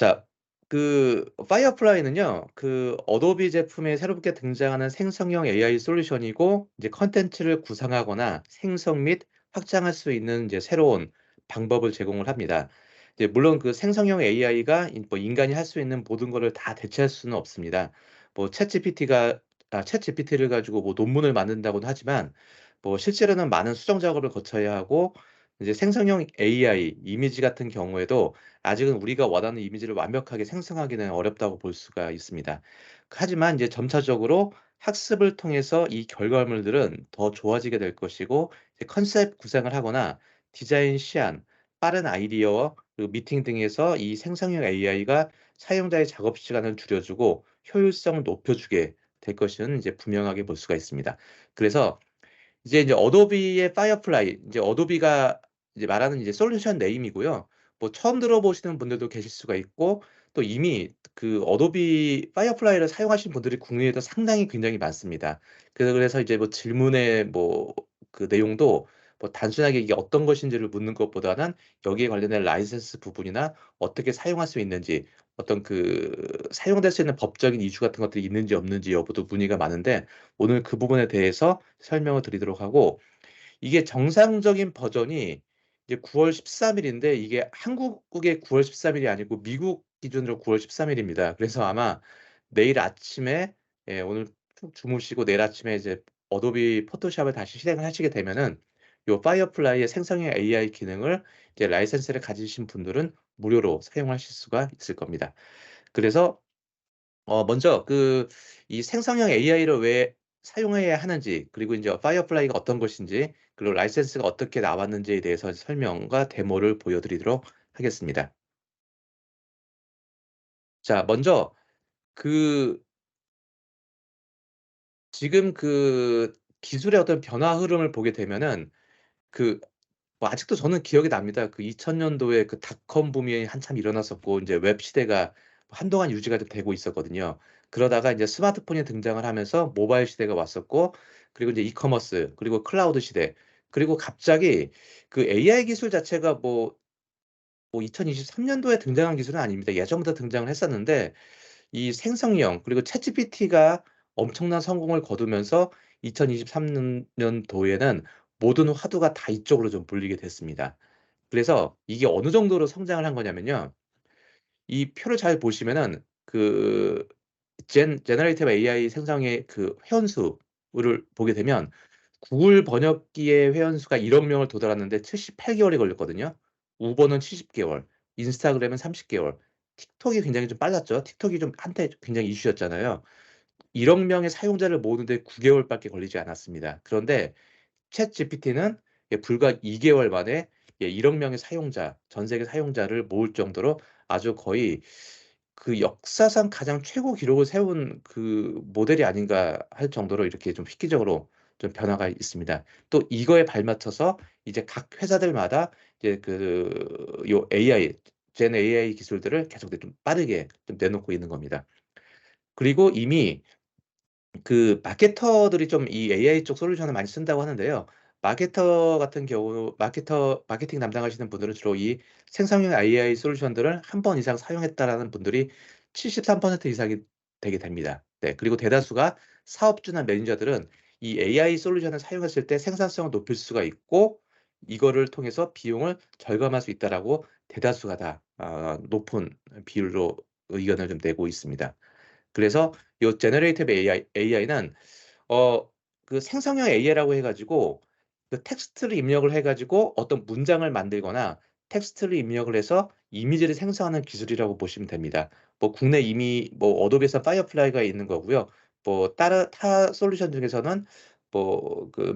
자, 파이어플라이는요, 어도비 제품에 새롭게 등장하는 생성형 AI 솔루션이고, 이제 컨텐츠를 구상하거나 생성 및 확장할 수 있는 이제 새로운 방법을 제공을 합니다. 이제 물론 그 생성형 AI가 뭐 인간이 할 수 있는 모든 거를 다 대체할 수는 없습니다. 뭐 챗GPT를 가지고 뭐 논문을 만든다고는 하지만, 뭐 실제로는 많은 수정 작업을 거쳐야 하고, 이제 생성형 AI 이미지 같은 경우에도 아직은 우리가 원하는 이미지를 완벽하게 생성하기는 어렵다고 볼 수가 있습니다. 하지만 이제 점차적으로 학습을 통해서 이 결과물들은 더 좋아지게 될 것이고, 이제 컨셉 구상을 하거나 디자인 시안, 빠른 아이디어, 그리고 미팅 등에서 이 생성형 AI가 사용자의 작업 시간을 줄여주고 효율성을 높여주게 될 것은 이제 분명하게 볼 수가 있습니다. 그래서 이제 어도비의 파이어플라이, 이제 어도비가 이제 말하는 이제 솔루션 네임이고요. 뭐 처음 들어보시는 분들도 계실 수가 있고, 또 이미 그 어도비 파이어플라이를 사용하신 분들이 국내에도 상당히 굉장히 많습니다. 그래서 이제 뭐 질문의 뭐 그 내용도 뭐 단순하게 이게 어떤 것인지를 묻는 것보다는 여기에 관련된 라이센스 부분이나 어떻게 사용할 수 있는지, 어떤 사용될 수 있는 법적인 이슈 같은 것들이 있는지 없는지 여부도 문의가 많은데, 오늘 그 부분에 대해서 설명을 드리도록 하고, 이게 정상적인 버전이 이제 9월 13일 일인데, 이게 한국의 9월 13일 일이 아니고 미국 기준으로 9월 13일 일입니다. 그래서 아마 내일 아침에, 오늘 푹 주무시고 내일 아침에 이제 어도비 포토샵을 다시 실행을 하시게 되면은 요 파이어플라이의 생성형 AI 기능을 이제 라이센스를 가지신 분들은 무료로 사용하실 수가 있을 겁니다. 그래서 먼저 이 생성형 AI를 왜 사용해야 하는지, 그리고 인제 파이어플라이가 어떤 것인지, 그리고 라이센스가 어떻게 나왔는지에 대해서 설명과 데모를 보여드리도록 하겠습니다. 자, 먼저 그 지금 기술의 어떤 변화 흐름을 보게 되면은, 그 뭐 아직도 저는 기억이 납니다. 2000 년도에 닷컴 붐이 한참 일어났었고, 인제 웹 시대가 한동안 유지가 되고 있었거든요. 그러다가 인제 스마트폰이 등장을 하면서 모바일 시대가 왔었고, 그리고 인제 이커머스, 그리고 클라우드 시대, 그리고 갑자기 AI 기술 자체가 2023 년도에 등장한 기술은 아닙니다. 예전부터 등장을 했었는데, 이 생성형, 그리고 챗GPT가 엄청난 성공을 거두면서 2023 년도에는 모든 화두가 다 이쪽으로 좀 몰리게 됐습니다. 그래서 이게 어느 정도로 성장을 한 거냐면요. 이 표를 잘 보시면은 제너레이티브 AI 생성의 회원수를 보게 되면, 구글 번역기의 회원수가 1억 명을 도달했는데 78 개월이 걸렸거든요. 우버는 70 개월, 인스타그램은 30 개월, 틱톡이 굉장히 좀 빨랐죠. 틱톡이 좀 한때 굉장히 이슈였잖아요. 1억 명의 사용자를 모으는데 9개월밖에 걸리지 않았습니다. 그런데 챗GPT는 불과 2개월 만에 1억 명의 사용자, 전 세계 사용자를 모을 정도로 아주 거의 역사상 가장 최고 기록을 세운 모델이 아닌가 할 정도로 이렇게 좀 획기적으로 좀 변화가 있습니다. 또 이거에 발맞춰서 이제 각 회사들마다 이제 요 AI, 젠 AI 기술들을 계속 좀 빠르게 좀 내놓고 있는 겁니다. 그리고 이미 마케터들이 좀 이 AI 쪽 솔루션을 많이 쓴다고 하는데요. 마케터 같은 경우 마케팅 담당하시는 분들은 주로 이 생성형 AI 솔루션들을 한 번 이상 사용했다라는 분들이 73% 이상이 되게 됩니다. 네. 그리고 대다수가 사업주나 매니저들은 이 AI 솔루션을 사용했을 때 생산성을 높일 수가 있고, 이거를 통해서 비용을 절감할 수 있다라고 대다수가 다 높은 비율로 의견을 좀 내고 있습니다. 그래서 요 제너레이티브 AI는 어 생성형 AI라고 해 가지고 텍스트를 입력을 해 가지고 어떤 문장을 만들거나 텍스트를 입력을 해서 이미지를 생성하는 기술이라고 보시면 됩니다. 국내 이미 어도비에서 파이어플라이가 있는 거고요. 다른 타 솔루션 중에서는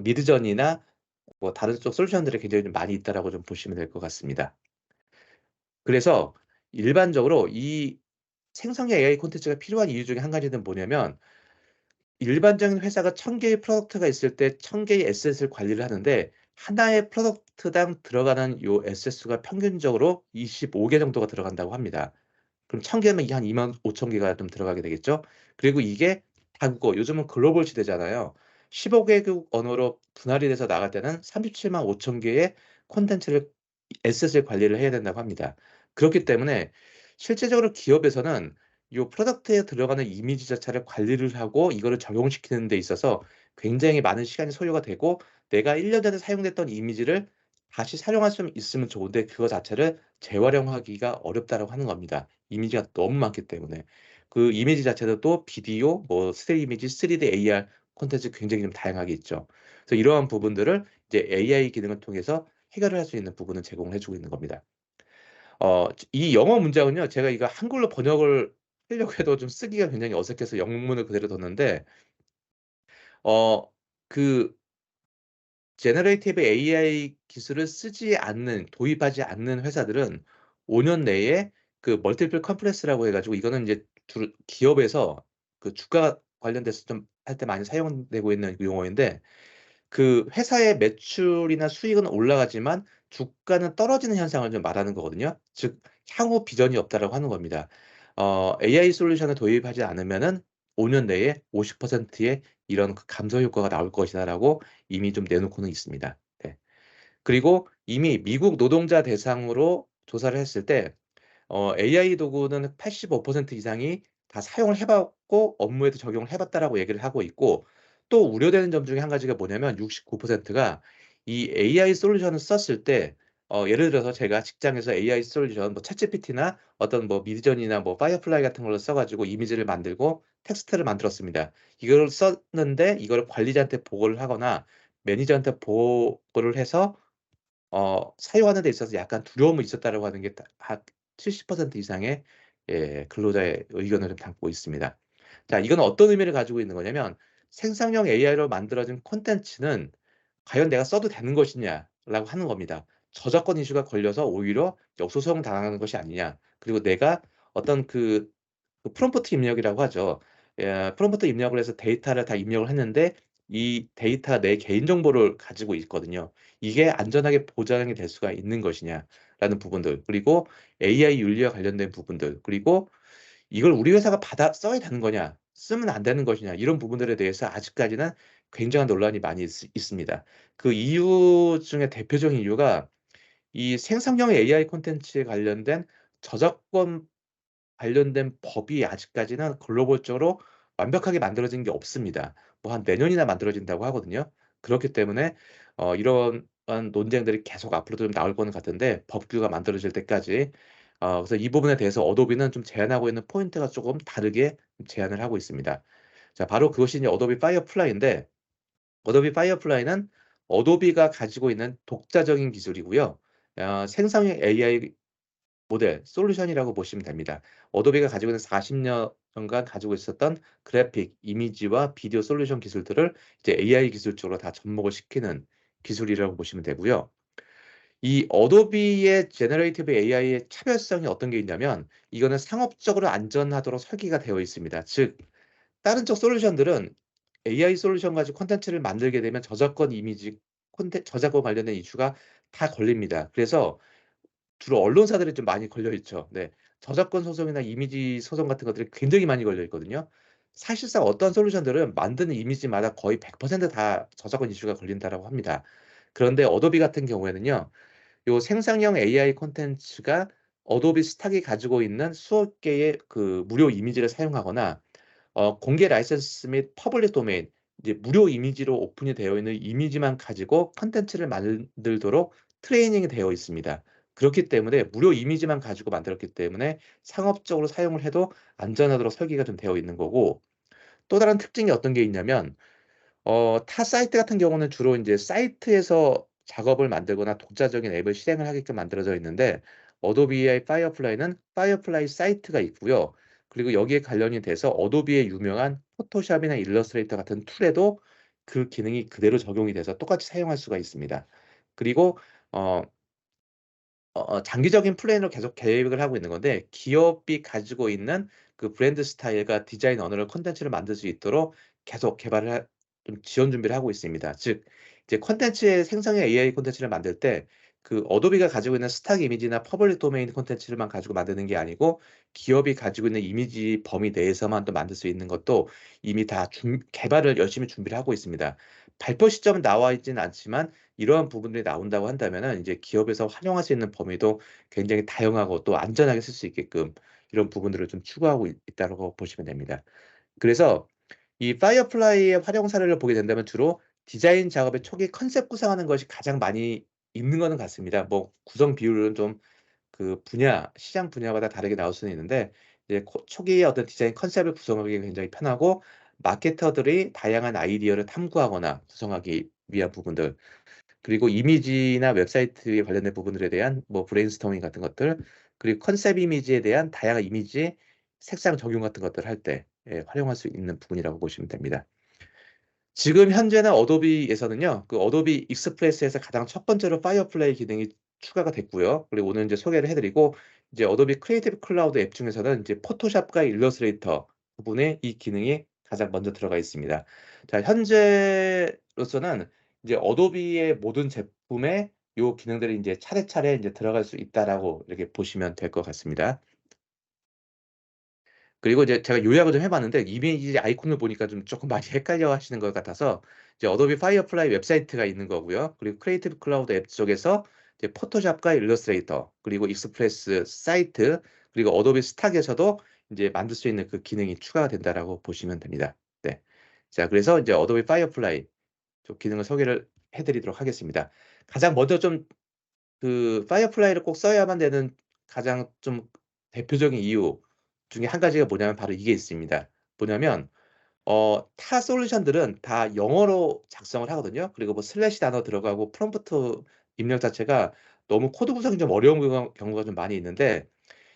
미드저니나 다른 쪽 솔루션들이 굉장히 좀 많이 있다라고 좀 보시면 될 것 같습니다. 그래서 일반적으로 이 생성형 AI 콘텐츠가 필요한 이유 중에 한 가지는 뭐냐면, 일반적인 회사가 1000개의 프로덕트가 있을 때 1000개의 에셋을 관리를 하는데, 하나의 프로덕트당 들어가는 요 에셋 수가 평균적으로 25개 정도가 들어간다고 합니다. 그럼 1000개면 이게 한 25,000 개가 좀 들어가게 되겠죠. 그리고 이게 다국어, 요즘은 글로벌 시대잖아요. 15개국 언어로 분할이 돼서 나갈 때는 37만 5천 개의 콘텐츠를 에셋을 관리를 해야 된다고 합니다. 그렇기 때문에 실제적으로 기업에서는 요 프로덕트에 들어가는 이미지 자체를 관리를 하고 이거를 적용시키는 데 있어서 굉장히 많은 시간이 소요가 되고, 내가 1년 전에 사용됐던 이미지를 다시 활용할 수 있으면 좋은데 그거 자체를 재활용하기가 어렵다라고 하는 겁니다. 이미지가 너무 많기 때문에. 그 이미지 자체도 또 비디오, 뭐 스틸 이미지, 3D AR 콘텐츠 굉장히 좀 다양하게 있죠. 그래서 이러한 부분들을 이제 AI 기능을 통해서 해결을 할 수 있는 부분을 제공을 해 주고 있는 겁니다. 이 영어 문장은요, 제가 이거 한글로 번역을 하려고 해도 좀 쓰기가 굉장히 어색해서 영문을 그대로 뒀는데, 어 그 제너레이티브 AI 기술을 쓰지 않는, 도입하지 않는 회사들은 5년 내에 그 멀티플 컨퍼런스라고 해 가지고, 이거는 인제 주로 기업에서 그 주가 관련돼서 좀 할 때 많이 사용되고 있는 용어인데, 그 회사의 매출이나 수익은 올라가지만 주가는 떨어지는 현상을 좀 말하는 거거든요. 즉 향후 비전이 없다라고 하는 겁니다. AI 솔루션을 도입하지 않으면은 5년 내에 50%의 이런 그 감소 효과가 나올 것이다라고 이미 좀 내놓고는 있습니다. 네. 그리고 이미 미국 노동자 대상으로 조사를 했을 때 AI 도구는 85% 이상이 다 사용을 해 봤고 업무에도 적용을 해 봤다라고 얘기를 하고 있고, 또 우려되는 점 중에 한 가지가 뭐냐면 69%가 이 AI 솔루션을 썼을 때, 예를 들어서 제가 직장에서 AI 솔루션 뭐 챗GPT나 어떤 뭐 미드전이나 뭐 파이어플라이 같은 걸로 써 가지고 이미지를 만들고 텍스트를 만들었습니다. 이거를 썼는데 이거를 관리자한테 보고를 하거나 매니저한테 보고를 해서 사용하는 데 있어서 약간 두려움이 있었다라고 하는 게 다 한 70% 이상의 근로자의 의견을 좀 담고 있습니다. 자, 이건 어떤 의미를 가지고 있는 거냐면, 생성형 AI로 만들어진 콘텐츠는 과연 내가 써도 되는 것이냐라고 하는 겁니다. 저작권 이슈가 걸려서 오히려 역소송 당하는 것이 아니냐. 그리고 내가 어떤 프롬프트 입력이라고 하죠. 프롬프트 입력을 해서 데이터를 다 입력을 했는데 이 데이터가 내 개인 정보를 가지고 있거든요. 이게 안전하게 보장이 될 수가 있는 것이냐라는 부분들, 그리고 AI 윤리와 관련된 부분들, 그리고 이걸 우리 회사가 받아 써야 되는 거냐, 쓰면 안 되는 것이냐, 이런 부분들에 대해서 아직까지는 굉장한 논란이 많이 있습니다. 그 이유 중에 대표적인 이유가 이 생성형 AI 콘텐츠에 관련된 저작권 관련된 법이 아직까지는 글로벌적으로 완벽하게 만들어진 게 없습니다. 뭐 한 내년이나 만들어진다고 하거든요. 그렇기 때문에 이러한 논쟁들이 계속 앞으로도 좀 나올 거는 같은데, 법규가 만들어질 때까지. 그래서 이 부분에 대해서 어도비는 좀 제안하고 있는 포인트가 쪼금 다르게 제안을 하고 있습니다. 자, 바로 그것이 이제 어도비 파이어플라이인데, 어도비 파이어플라이는 어도비가 가지고 있는 독자적인 기술이고요. 생성형 AI 모델, 솔루션이라고 보시면 됩니다. 어도비가 가지고 있는 40 년간 가지고 있었던 그래픽, 이미지와 비디오 솔루션 기술들을 이제 AI 기술 쪽으로 다 접목을 시키는 기술이라고 보시면 되고요. 이 어도비의 제너레이티브 AI의 차별성이 어떤 게 있냐면, 이거는 상업적으로 안전하도록 설계가 되어 있습니다. 즉 다른 쪽 솔루션들은 AI 솔루션 가지고 콘텐츠를 만들게 되면 저작권 이미지 저작권 관련된 이슈가 다 걸립니다. 그래서 주로 언론사들이 좀 많이 걸려 있죠. 네. 저작권 소송이나 이미지 소송 같은 것들이 굉장히 많이 걸려 있거든요. 사실상 어떤 솔루션들은 만드는 이미지마다 거의 100%다 저작권 이슈가 걸린다라고 합니다. 그런데 어도비 같은 경우에는요, 요 생성형 AI 콘텐츠가 어도비 스탁이 가지고 있는 수억 개의 그 무료 이미지를 사용하거나 공개 라이선스 및 퍼블릭 도메인, 이제 무료 이미지로 오픈이 되어 있는 이미지만 가지고 콘텐츠를 만들도록 트레이닝이 되어 있습니다. 그렇기 때문에 무료 이미지만 가지고 만들었기 때문에 상업적으로 사용을 해도 안전하도록 설계가 좀 되어 있는 거고, 또 다른 특징이 어떤 게 있냐면, 타 사이트 같은 경우는 주로 인제 사이트에서 작업을 만들거나 독자적인 앱을 실행을 하게끔 만들어져 있는데, 어도비의 파이어플라이는 파이어플라이 사이트가 있고요. 그리고 여기에 관련이 돼서 어도비의 유명한 포토샵이나 일러스트레이터 같은 툴에도 그 기능이 그대로 적용이 돼서 똑같이 사용할 수가 있습니다. 그리고 어 장기적인 플랜으로 계속 계획을 하고 있는 건데, 기업이 가지고 있는 그 브랜드 스타일과 디자인 언어를 콘텐츠를 만들 수 있도록 계속 개발을 좀 지원 준비를 하고 있습니다. 즉 이제 콘텐츠의 생성형 AI 콘텐츠를 만들 때 그 어도비가 가지고 있는 스탁 이미지나 퍼블릭 도메인 콘텐츠를만 가지고 만드는 게 아니고, 기업이 가지고 있는 이미지 범위 내에서만 또 만들 수 있는 것도 이미 다 개발을 열심히 준비를 하고 있습니다. 발표 시점은 나와 있지는 않지만 이러한 부분들이 나온다고 한다면은 이제 기업에서 활용할 수 있는 범위도 굉장히 다양하고 또 안전하게 쓸 수 있게끔 이런 부분들을 좀 추구하고 있다고 보시면 됩니다. 그래서 이 파이어플라이의 활용 사례를 보게 된다면 주로 디자인 작업의 초기 컨셉 구상하는 것이 가장 많이 있는 거는 같습니다. 뭐 구성 비율은 좀 그 분야, 시장 분야마다 다르게 나올 수는 있는데 이제 초기에 어떤 디자인 컨셉을 구성하기 굉장히 편하고 마케터들이 다양한 아이디어를 탐구하거나 구성하기 위한 부분들, 그리고 이미지나 웹사이트에 관련된 부분들에 대한 뭐 브레인스토밍 같은 것들, 그리고 컨셉 이미지에 대한 다양한 이미지 색상 적용 같은 것들을 할 때 활용할 수 있는 부분이라고 보시면 됩니다. 지금 현재는 어도비에서는요. 그 어도비 익스프레스에서 가장 첫 번째로 파이어플레이 기능이 추가가 됐고요. 그리고 오늘 인제 소개를 해 드리고 이제 어도비 크리에이티브 클라우드 앱 중에서는 이제 포토샵과 일러스트레이터 부분에 이 기능이 가장 먼저 들어가 있습니다. 자, 현재로서는 이제 어도비의 모든 제품에 요 기능들이 인제 차례차례 인제 들어갈 수 있다라고 이렇게 보시면 될 것 같습니다. 그리고 이제 제가 요약을 좀 해 봤는데 이미지 아이콘을 보니까 좀 쪼끔 많이 헷갈려 하시는 것 같아서 이제 어도비 파이어플라이 웹사이트가 있는 거고요. 그리고 크리에이티브 클라우드 앱 쪽에서 이제 포토샵과 일러스트레이터, 그리고 익스프레스 사이트, 그리고 어도비 스탁에서도 인제 만들 수 있는 그 기능이 추가가 된다라고 보시면 됩니다. 네. 자, 그래서 이제 어도비 파이어플라이 좀 기능을 소개를 해 드리도록 하겠습니다. 가장 먼저 좀 그 파이어플라이를 꼭 써야만 되는 가장 좀 대표적인 이유 중에 한 가지가 뭐냐면 바로 이게 있습니다. 뭐냐면 타 솔루션들은 다 영어로 작성을 하거든요. 그리고 뭐 슬래시 단어 들어가고 프롬프트 입력 자체가 너무 코드 구성이 좀 어려운 경우가 좀 많이 있는데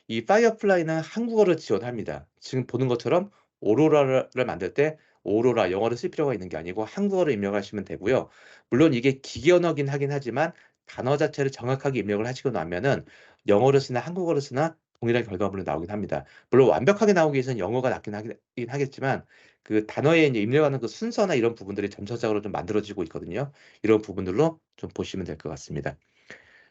이 파이어플라이는 한국어를 지원합니다. 지금 보는 것처럼 오로라를 만들 때 오로라 영어를 쓸 필요가 있는 게 아니고 한국어로 입력하시면 되고요. 물론 이게 기계 언어긴 하긴 하지만 단어 자체를 정확하게 입력을 하시고 나면은 영어를 쓰나 한국어를 쓰나 동일한 결과물이 나오긴 합니다. 물론 완벽하게 나오기 위해서는 영어가 낫긴 하겠지만 그 단어에 인제 입력하는 그 순서나 이런 부분들이 점차적으로 좀 만들어지고 있거든요. 이런 부분들로 좀 보시면 될 것 같습니다.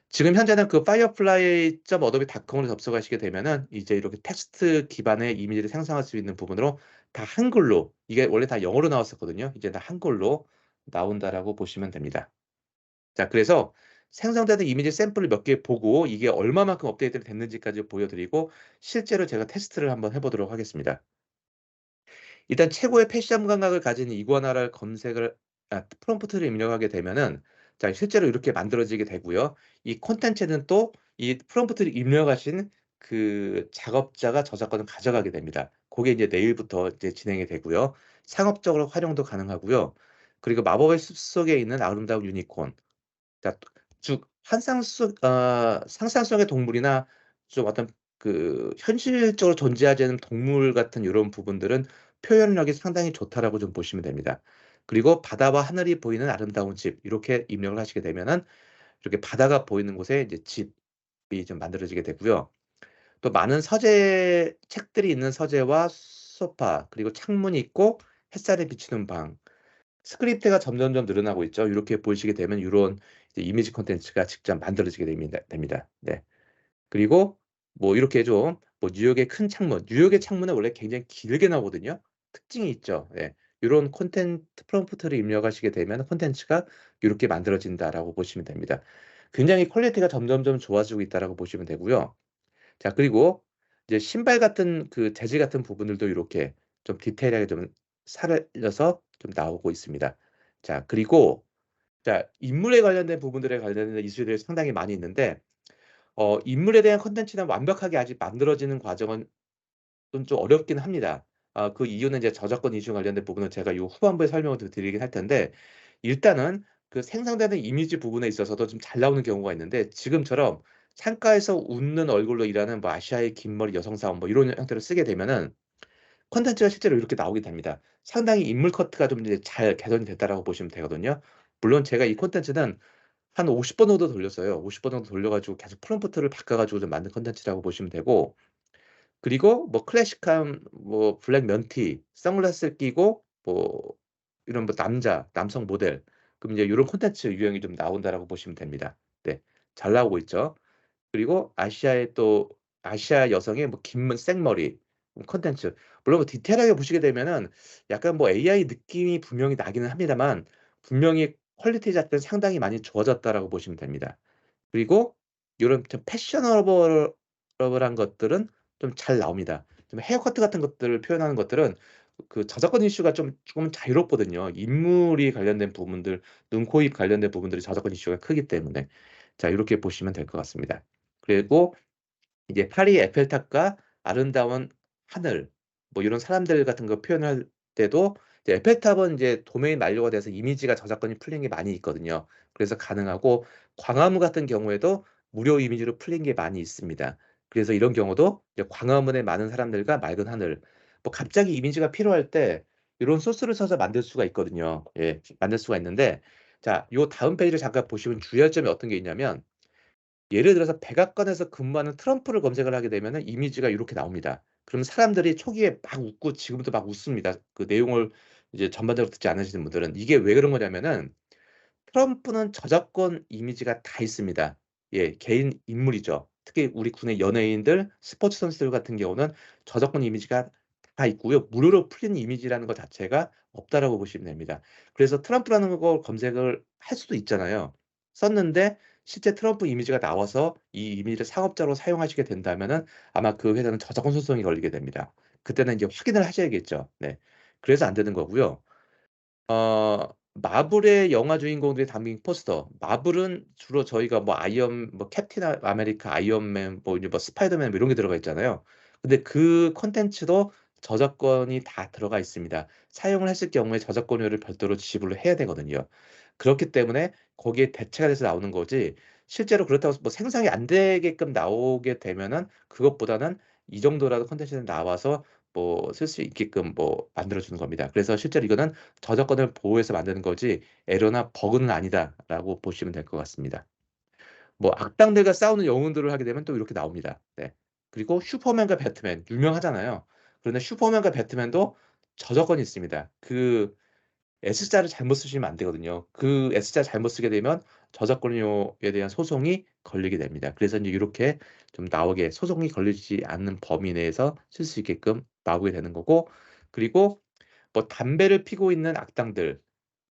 지금 현재는 그 firefly.adobe.com으로 접속하시게 되면은 이제 이렇게 텍스트 기반의 이미지를 생성할 수 있는 부분으로 다 한글로, 이게 원래 다 영어로 나왔었거든요. 이제 다 한글로 나온다라고 보시면 됩니다. 자, 그래서 생성되는 이미지 샘플을 몇 개 보고 이게 얼마만큼 업데이트가 됐는지까지 보여 드리고 실제로 제가 테스트를 한번 해 보도록 하겠습니다. 일단 최고의 패션 감각을 가진 이구아나를 검색을 프롬프트를 입력하게 되면은 자, 실제로 이렇게 만들어지게 되고요. 이 콘텐츠는 또 이 프롬프트를 입력하신 그 작업자가 저작권을 가져가게 됩니다. 고게 이제 내일부터 이제 진행이 되고요. 상업적으로 활용도 가능하고요. 그리고 마법의 숲 속에 있는 아름다운 유니콘. 자, 즉 상상 속의 동물이나 좀 어떤 그 현실적으로 존재하지 않는 동물 같은 요런 부분들은 표현력이 상당히 좋다라고 좀 보시면 됩니다. 그리고 바다와 하늘이 보이는 아름다운 집 이렇게 입력을 하시게 되면은 이렇게 바다가 보이는 곳에 이제 집이 좀 만들어지게 되고요. 또 많은 서재 책들이 있는 서재와 소파, 그리고 창문이 있고 햇살이 비치는 방, 스크립트가 점점점 늘어나고 있죠. 요렇게 보시게 되면 요런 이제 이미지 콘텐츠가 직접 만들어지게 됩니다. 네. 그리고 뭐 이렇게 좀 뭐 뉴욕의 큰 창문, 뉴욕의 창문은 원래 굉장히 길게 나오거든요. 특징이 있죠. 예. 요런 콘텐트 프롬프트를 입력하시게 되면 콘텐츠가 요렇게 만들어진다라고 보시면 됩니다. 굉장히 퀄리티가 점점점 좋아지고 있다라고 보시면 되고요. 자, 그리고 이제 신발 같은 그 재질 같은 부분들도 요렇게 좀 디테일하게 좀 살려서 좀 나오고 있습니다. 자, 그리고 자, 인물에 관련된 부분들에 관련된 이슈들이 상당히 많이 있는데 인물에 대한 콘텐츠는 완벽하게 아직 만들어지는 과정은 좀 어렵긴 합니다. 그 이유는 이제 저작권 이슈 관련된 부분은 제가 요 후반부에 설명을 드리긴 할 텐데 일단은 그 생성되는 이미지 부분에 있어서도 좀 잘 나오는 경우가 있는데 지금처럼 창가에서 웃는 얼굴로 일하는 뭐 아시아의 긴 머리 여성 사원 뭐 이런 형태로 쓰게 되면은 콘텐츠가 실제로 이렇게 나오게 됩니다. 상당히 인물 커트가 좀 이제 잘 개선이 됐다라고 보시면 되거든요. 물론 제가 이 콘텐츠는 한 50번 정도 돌렸어요. 50번 정도 돌려 가지고 계속 프롬프트를 바꿔 가지고 좀 만든 콘텐츠라고 보시면 되고, 그리고 뭐 클래식한 뭐 블랙 면티, 선글라스를 끼고 뭐 이런 뭐 남성 모델, 그럼 이제 요런 콘텐츠 유형이 좀 나온다라고 보시면 됩니다. 네. 잘 나오고 있죠. 그리고 아시아의 또 아시아 여성의 뭐 긴 생머리 콘텐츠. 물론 뭐 디테일하게 보시게 되면은 약간 뭐 AI 느낌이 분명히 나기는 합니다만 분명히 퀄리티 자체는 상당히 많이 좋아졌다라고 보시면 됩니다. 그리고 요런 좀 패셔너블한 것들은 좀 잘 나옵니다. 좀 헤어커트 같은 것들을 표현하는 것들은 그 저작권 이슈가 좀 자유롭거든요. 인물이 관련된 부분들, 눈, 코, 입 관련된 부분들이 저작권 이슈가 크기 때문에. 자, 요렇게 보시면 될 것 같습니다. 그리고 이제 파리 에펠탑과 아름다운 하늘 뭐 이런 사람들 같은 거 표현할 때도 이제 에펠탑은 이제 도메인 만료가 돼서 이미지가 저작권이 풀린 게 많이 있거든요. 그래서 가능하고 광화문 같은 경우에도 무료 이미지로 풀린 게 많이 있습니다. 그래서 이런 경우도 이제 광화문에 많은 사람들과 맑은 하늘 뭐 갑자기 이미지가 필요할 때 이런 소스를 써서 만들 수가 있거든요. 예. 만들 수가 있는데 자, 요 다음 페이지를 잠깐 보시면 주의할 점이 어떤 게 있냐면 예를 들어서 백악관에서 근무하는 트럼프를 검색을 하게 되면은 이미지가 요렇게 나옵니다. 그럼 사람들이 초기에 막 웃고 지금도 막 웃습니다. 그 내용을 이제 전반적으로 듣지 않으시는 분들은. 이게 왜 그런 거냐면은 트럼프는 저작권 이미지가 다 있습니다. 예. 개인 인물이죠. 특히 우리 국내 연예인들, 스포츠 선수들 같은 경우는 저작권 이미지가 다 있고요. 무료로 풀린 이미지라는 것 자체가 없다라고 보시면 됩니다. 그래서 트럼프라는 걸 검색을 할 수도 있잖아요. 썼는데 실제 트럼프 이미지가 나와서 이 이미지를 상업적으로 사용하시게 된다면은 아마 그 회사는 저작권 소송이 걸리게 됩니다. 그때는 이제 확인을 하셔야겠죠. 네. 그래서 안 되는 거고요. 마블의 영화 주인공들이 담긴 포스터. 마블은 주로 저희가 뭐 캡틴 아메리카, 아이언맨 뭐 이제 뭐 스파이더맨 뭐 이런 게 들어가 있잖아요. 근데 그 콘텐츠도 저작권이 다 들어가 있습니다. 사용을 했을 경우에 저작권료를 별도로 지불을 해야 되거든요. 그렇기 때문에 거기에 대체가 돼서 나오는 거지 실제로 그렇다고 해서 뭐 생성이 안 되게끔 나오게 되면은 그것보다는 이 정도라도 콘텐츠는 나와서 뭐 쓸 수 있게끔 뭐 만들어 주는 겁니다. 그래서 실제로 이거는 저작권을 보호해서 만드는 거지 에러나 버그는 아니다라고 보시면 될 것 같습니다. 뭐 악당들과 싸우는 영웅들을 하게 되면 또 이렇게 나옵니다. 네. 그리고 슈퍼맨과 배트맨 유명하잖아요. 그런데 슈퍼맨과 배트맨도 저작권이 있습니다. 그 S자를 잘못 쓰시면 안 되거든요. 그 S자 잘못 쓰게 되면 저작권료에 대한 소송이 걸리게 됩니다. 그래서 인제 요렇게 좀 나오게 소송이 걸리지 않는 범위 내에서 쓸 수 있게끔 나오게 되는 거고 그리고 뭐 담배를 피고 있는 악당들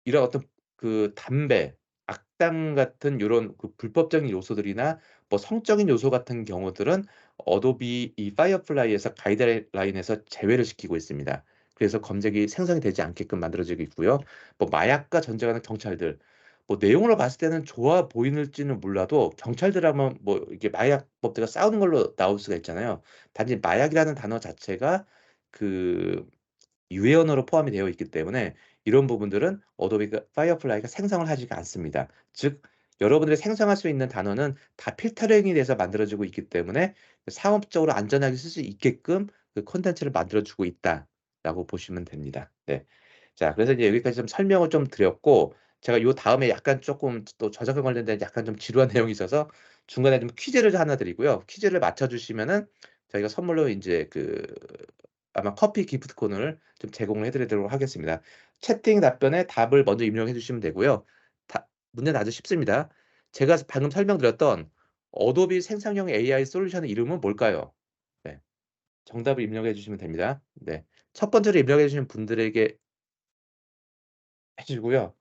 이런 어떤 그 담배, 악당 같은 요런 그 불법적인 요소들이나 뭐 성적인 요소 같은 경우들은 어도비 이 파이어플라이에서 가이드라인에서 제외를 시키고 있습니다. 그래서 검색이 생성이 되지 않게끔 만들어지고 있고요. 뭐 마약과 전쟁하는 경찰들 뭐 내용으로 봤을 때는 좋아 보이는지는 몰라도 경찰들 하면 뭐 이게 마약법들과 싸우는 걸로 나올 수가 있잖아요. 단지 마약이라는 단어 자체가 그 유해 언어로 포함이 되어 있기 때문에 이런 부분들은 어도비가 파이어플라이가 생성을 하지가 않습니다. 즉 여러분들이 생성할 수 있는 단어는 다 필터링이 돼서 만들어지고 있기 때문에 상업적으로 안전하게 쓸 수 있게끔 그 콘텐츠를 만들어 주고 있다라고 보시면 됩니다. 네. 자 그래서 이제 여기까지 좀 설명을 좀 드렸고 제가 요 다음에 약간 쪼끔 또 저작권 관련된 약간 좀 지루한 내용이 있어서 중간에 좀 퀴즈를 하나 드리고요. 퀴즈를 맞춰 주시면은 저희가 선물로 인제 아마 커피 기프트콘을 좀 제공을 해 드리도록 하겠습니다. 채팅 답변에 답을 먼저 입력해 주시면 되고요. 다 문제는 아주 쉽습니다. 제가 방금 설명드렸던 어도비 생성형 AI 솔루션의 이름은 뭘까요? 네. 정답을 입력해 주시면 됩니다. 네. 첫 번째로 입력해 주신 분들에게 해 주시고요.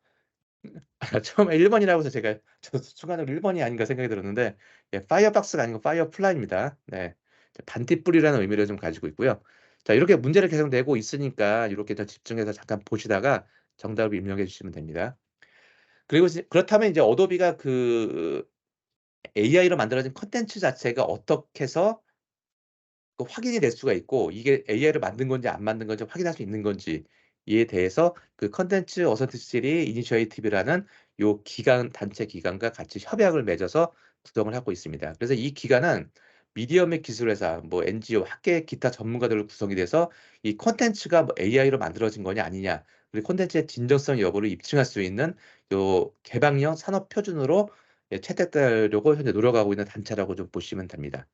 처음에 1 번이라고 해서 제가 저도 순간적으로 1 번이 아닌가 생각이 들었는데 예 파이어박스가 아니고 파이어플라이입니다. 네. 반딧불이라는 의미를 좀 가지고 있고요. 자 이렇게 문제를 계속 내고 있으니까 요렇게 더 집중해서 잠깐 보시다가 정답을 입력해 주시면 됩니다. 그리고 이제 그렇다면 이제 어도비가 그 AI로 만들어진 콘텐츠 자체가 어떻게 해서 그 확인이 될 수가 있고 이게 AI로 만든 건지 안 만든 건지 확인할 수 있는 건지에 대해서 그 컨텐츠 어선티시티 이니셔티브라는 요 기관 단체 기관과 같이 협약을 맺어서 구성을 하고 있습니다. 그래서 이 기관은 미디어 및 기술 회사, 뭐 NGO, 학계 기타 전문가들로 구성이 돼서 이 콘텐츠가 뭐 AI로 만들어진 거냐 아니냐 그리고 콘텐츠의 진정성 여부를 입증할 수 있는 요 개방형 산업 표준으로 예 채택되려고 현재 노력하고 있는 단체라고 좀 보시면 됩니다.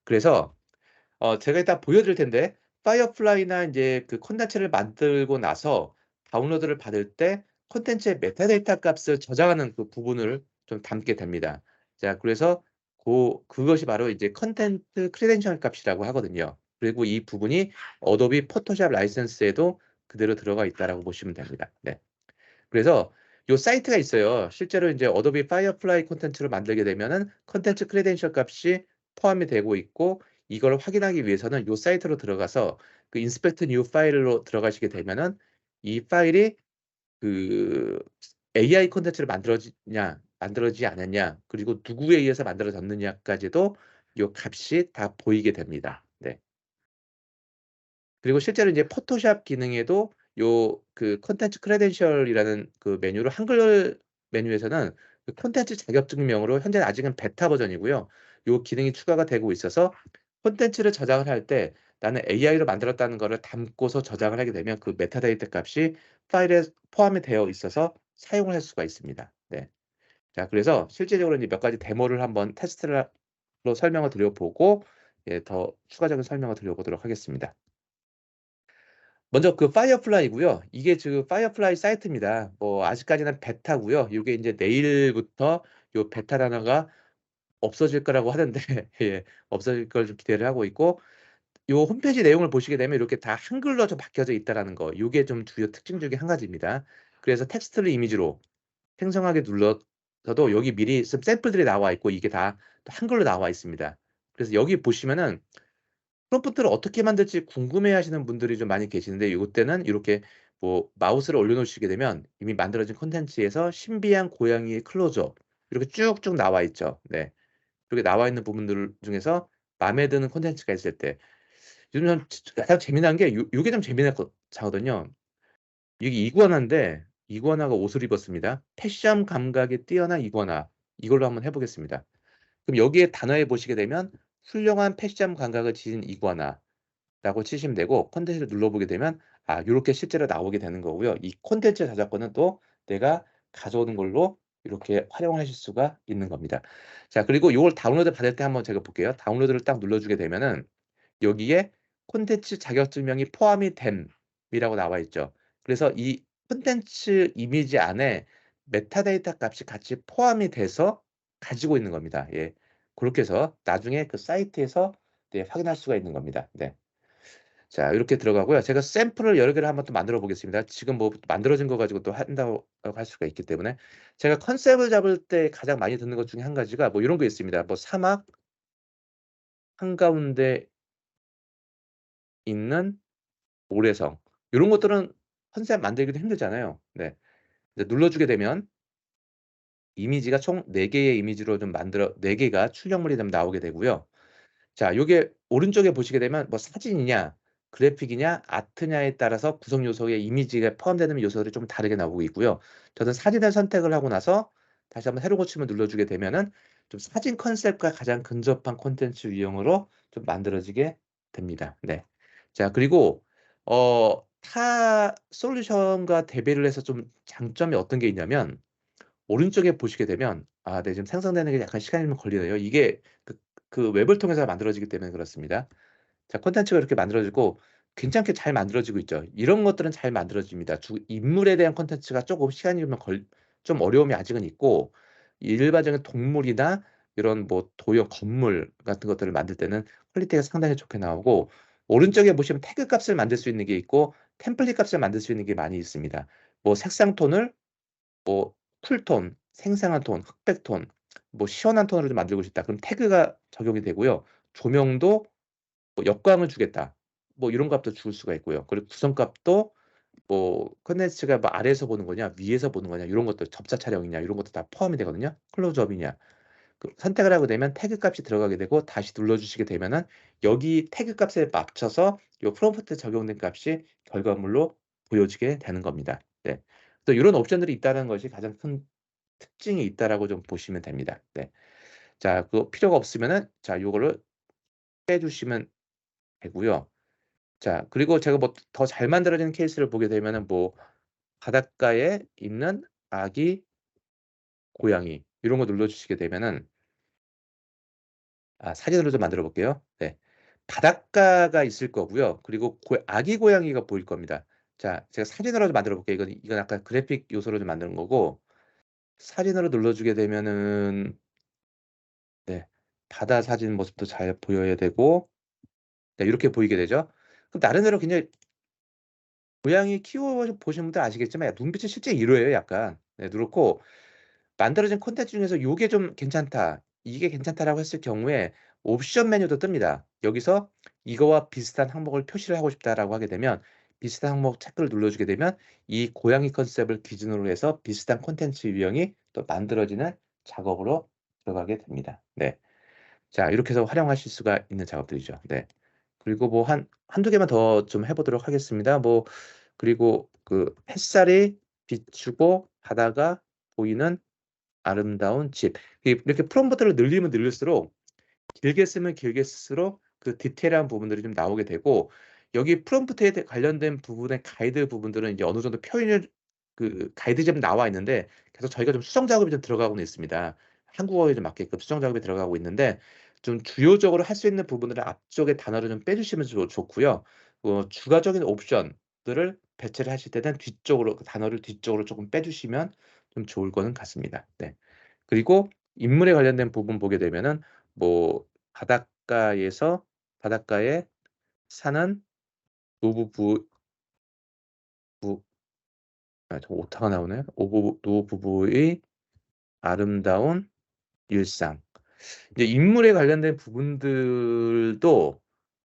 그래서 제가 이따 보여 드릴 텐데 파이어플라이나 인제 그 콘텐츠를 만들고 나서 다운로드를 받을 때 콘텐츠의 메타데이터 값을 저장하는 그 부분을 좀 담게 됩니다. 자 그래서 그것이 바로 이제 컨텐트 크레덴셜 값이라고 하거든요. 그리고 이 부분이 어도비 포토샵 라이선스에도 그대로 들어가 있다라고 보시면 됩니다. 네. 그래서 요 사이트가 있어요. 실제로 인제 어도비 파이어플라이 콘텐츠를 만들게 되면은 컨텐츠 크레덴셜 값이 포함이 되고 있고, 이걸 확인하기 위해서는 요 사이트로 들어가서 그 인스펙트 뉴 파일로 들어가시게 되면은 이 파일이 그 AI 콘텐츠를 만들어지냐 만들어지지 않았냐, 그리고 누구에 의해서 만들어졌느냐까지도 요 값이 다 보이게 됩니다. 네. 그리고 실제로 이제 포토샵 기능에도 요 그 콘텐츠 크레덴셜이라는 그 메뉴를 한글 메뉴에서는 그 콘텐츠 자격증명으로 현재는 아직은 베타 버전이고요. 요 기능이 추가가 되고 있어서 콘텐츠를 저장을 할 때 나는 AI로 만들었다는 거를 담고서 저장을 하게 되면 그 메타데이터 값이 파일에 포함이 되어 있어서 사용을 할 수가 있습니다. 네. 자, 그래서 실제적으로 이제 몇 가지 데모를 한번 테스트를 로 설명을 드려 보고, 예, 더 추가적인 설명을 드려 보도록 하겠습니다. 먼저 그 파이어플라이고요. 이게 지금 파이어플라이 사이트입니다. 뭐 아직까지는 베타고요. 요게 인제 내일부터 요 베타 단어가 없어질 거라고 하는데 예, 없어질 걸 좀 기대를 하고 있고, 요 홈페이지 내용을 보시게 되면 이렇게 다 한글로 좀 바뀌어져 있다라는 거, 요게 좀 주요 특징 중에 한 가지입니다. 그래서 텍스트를 이미지로 생성하게 눌러서도 여기 미리 샘플들이 나와 있고, 이게 다 또 한글로 나와 있습니다. 그래서 여기 보시면은 프롬프트를 어떻게 만들지 궁금해하시는 분들이 좀 많이 계시는데, 요때는 이렇게 뭐 마우스를 올려 놓으시게 되면 이미 만들어진 콘텐츠에서 신비한 고양이의 클로즈업 이렇게 쭉쭉 나와 있죠. 네. 이렇게 나와 있는 부분들 중에서 마음에 드는 콘텐츠가 있을 때, 요즘 좀 가장 재미난 게 요게 좀 재미났거 자거든요. 이게 이구아나인데 이구아나가 옷을 입었습니다. 패션 감각이 뛰어난 이구아나. 이걸로 한번 해 보겠습니다. 그럼 여기에 단어에 보시게 되면 훌륭한 패션 감각을 지닌 이구아나라고 치시면 되고, 콘텐츠를 눌러보게 되면 요렇게 실제로 나오게 되는 거고요. 이 콘텐츠 저작권은 또 내가 가져오는 걸로 이렇게 활용하실 수가 있는 겁니다. 자, 그리고 요걸 다운로드 받을 때 한번 제가 볼게요. 다운로드를 딱 눌러주게 되면은 여기에 콘텐츠 자격증명이 포함이 됨이라고 나와 있죠. 그래서 이 콘텐츠 이미지 안에 메타데이터 값이 같이 포함이 돼서 가지고 있는 겁니다. 예. 고렇게 해서 나중에 그 사이트에서 네, 확인할 수가 있는 겁니다. 네. 자, 이렇게 들어가고요. 제가 샘플을 여러 개를 한번 또 만들어 보겠습니다. 지금 뭐 만들어진 거 가지고 또 한다고 할 수가 있기 때문에. 제가 컨셉을 잡을 때 가장 많이 듣는 것 중에 한 가지가 뭐 이런 거 있습니다. 뭐 사막 한가운데 있는 모래성, 요런 것들은 컨셉 만들기도 힘들잖아요. 네. 이제 눌러주게 되면 이미지가 총 4 개의 이미지로 좀 만들어 4 개가 출력물이 좀 나오게 되고요. 자, 요게 오른쪽에 보시게 되면 뭐 사진이냐 그래픽이냐 아트냐에 따라서 구성 요소에 이미지가 포함되는 요소들이 좀 다르게 나오고 있고요. 저는 사진을 선택을 하고 나서 다시 한번 새로 고침을 눌러주게 되면은 좀 사진 컨셉과 가장 근접한 콘텐츠 유형으로 좀 만들어지게 됩니다. 네. 자, 그리고 타 솔루션과 대비를 해서 좀 장점이 어떤 게 있냐면, 오른쪽에 보시게 되면 네, 지금 생성되는 게 약간 시간이 좀 걸리네요. 이게 그 웹을 통해서 만들어지기 때문에 그렇습니다. 자, 콘텐츠가 이렇게 만들어지고 괜찮게 잘 만들어지고 있죠. 이런 것들은 잘 만들어집니다. 인물에 대한 콘텐츠가 쪼금 시간이 좀 어려움이 아직은 있고, 일반적인 동물이나 이런 뭐 도형 건물 같은 것들을 만들 때는 퀄리티가 상당히 좋게 나오고, 오른쪽에 보시면 태그 값을 만들 수 있는 게 있고 템플릿 값을 만들 수 있는 게 많이 있습니다. 뭐 색상 톤을 뭐 쿨톤, 생생한 톤, 흑백 톤, 뭐 시원한 톤으로 좀 만들고 싶다. 그럼 태그가 적용이 되고요. 조명도 뭐 역광을 주겠다. 뭐 이런 값도 줄 수가 있고요. 그리고 구성값도 뭐 컨텐츠가 뭐 아래에서 보는 거냐 위에서 보는 거냐 이런 것들, 접사 촬영이냐 이런 것도 다 포함이 되거든요. 클로즈업이냐. 그 선택을 하게 되면 태그 값이 들어가게 되고, 다시 눌러 주시게 되면은 여기 태그 값에 맞춰서 요 프롬프트에 적용된 값이 결과물로 보여지게 되는 겁니다. 네. 또 요런 옵션들이 있다는 것이 가장 큰 특징이 있다라고 좀 보시면 됩니다. 네. 자, 그 필요가 없으면은 자, 요거를 빼 주시면 되고요. 자, 그리고 제가 뭐 더 잘 만들어진 케이스를 보게 되면은 뭐 바닷가에 있는 아기 고양이 이런 거 눌러 주시게 되면은 사진으로 좀 만들어 볼게요. 네. 바닷가가 있을 거고요. 그리고 아기 고양이가 보일 겁니다. 자, 제가 사진으로 좀 만들어 볼게요. 이건 아까 그래픽 요소로 좀 만드는 거고, 사진으로 눌러 주게 되면은 네, 바다 사진 모습도 잘 보여야 되고, 네, 이렇게 보이게 되죠. 그럼 나름대로 굉장히 고양이 키워 보신 분들 아시겠지만 눈빛이 실제 이래요 약간. 네 그렇고 만들어진 콘텐츠 중에서 요게 좀 괜찮다, 이게 괜찮다라고 했을 경우에 옵션 메뉴도 뜹니다. 여기서 이거와 비슷한 항목을 표시를 하고 싶다라고 하게 되면 비슷한 항목 체크를 눌러주게 되면 이 고양이 컨셉을 기준으로 해서 비슷한 콘텐츠 유형이 또 만들어지는 작업으로 들어가게 됩니다. 네. 자 이렇게 해서 활용하실 수가 있는 작업들이죠. 네. 그리고 뭐 한두 개만 더 좀 해 보도록 하겠습니다. 뭐 그리고 그 햇살이 비추고 바다가 보이는 아름다운 집. 이렇게 프롬프트를 늘리면 늘릴수록 길게 쓰면 길게 쓸수록 그 디테일한 부분들이 좀 나오게 되고 여기 프롬프트에 관련된 부분의 가이드 부분들은 이제 어느 정도 표현을 그 가이드점이 나와 있는데 계속 저희가 좀 수정 작업이 좀 들어가고는 있습니다. 한국어에 좀 맞게끔 수정 작업이 들어가고 있는데 좀 주요적으로 할 수 있는 부분들을 앞쪽에 단어를 좀 빼주시면 좋고요. 추가적인 옵션들을 배치를 하실 때는 뒤쪽으로 그 단어를 뒤쪽으로 쪼금 빼주시면 좀 좋을 거는 같습니다. 네. 그리고 인물에 관련된 부분 보게 되면은 뭐 바닷가에서 바닷가에 사는 노부부 부 저 오타가 나오네. 노부부의 아름다운 일상. 이제 인물에 관련된 부분들도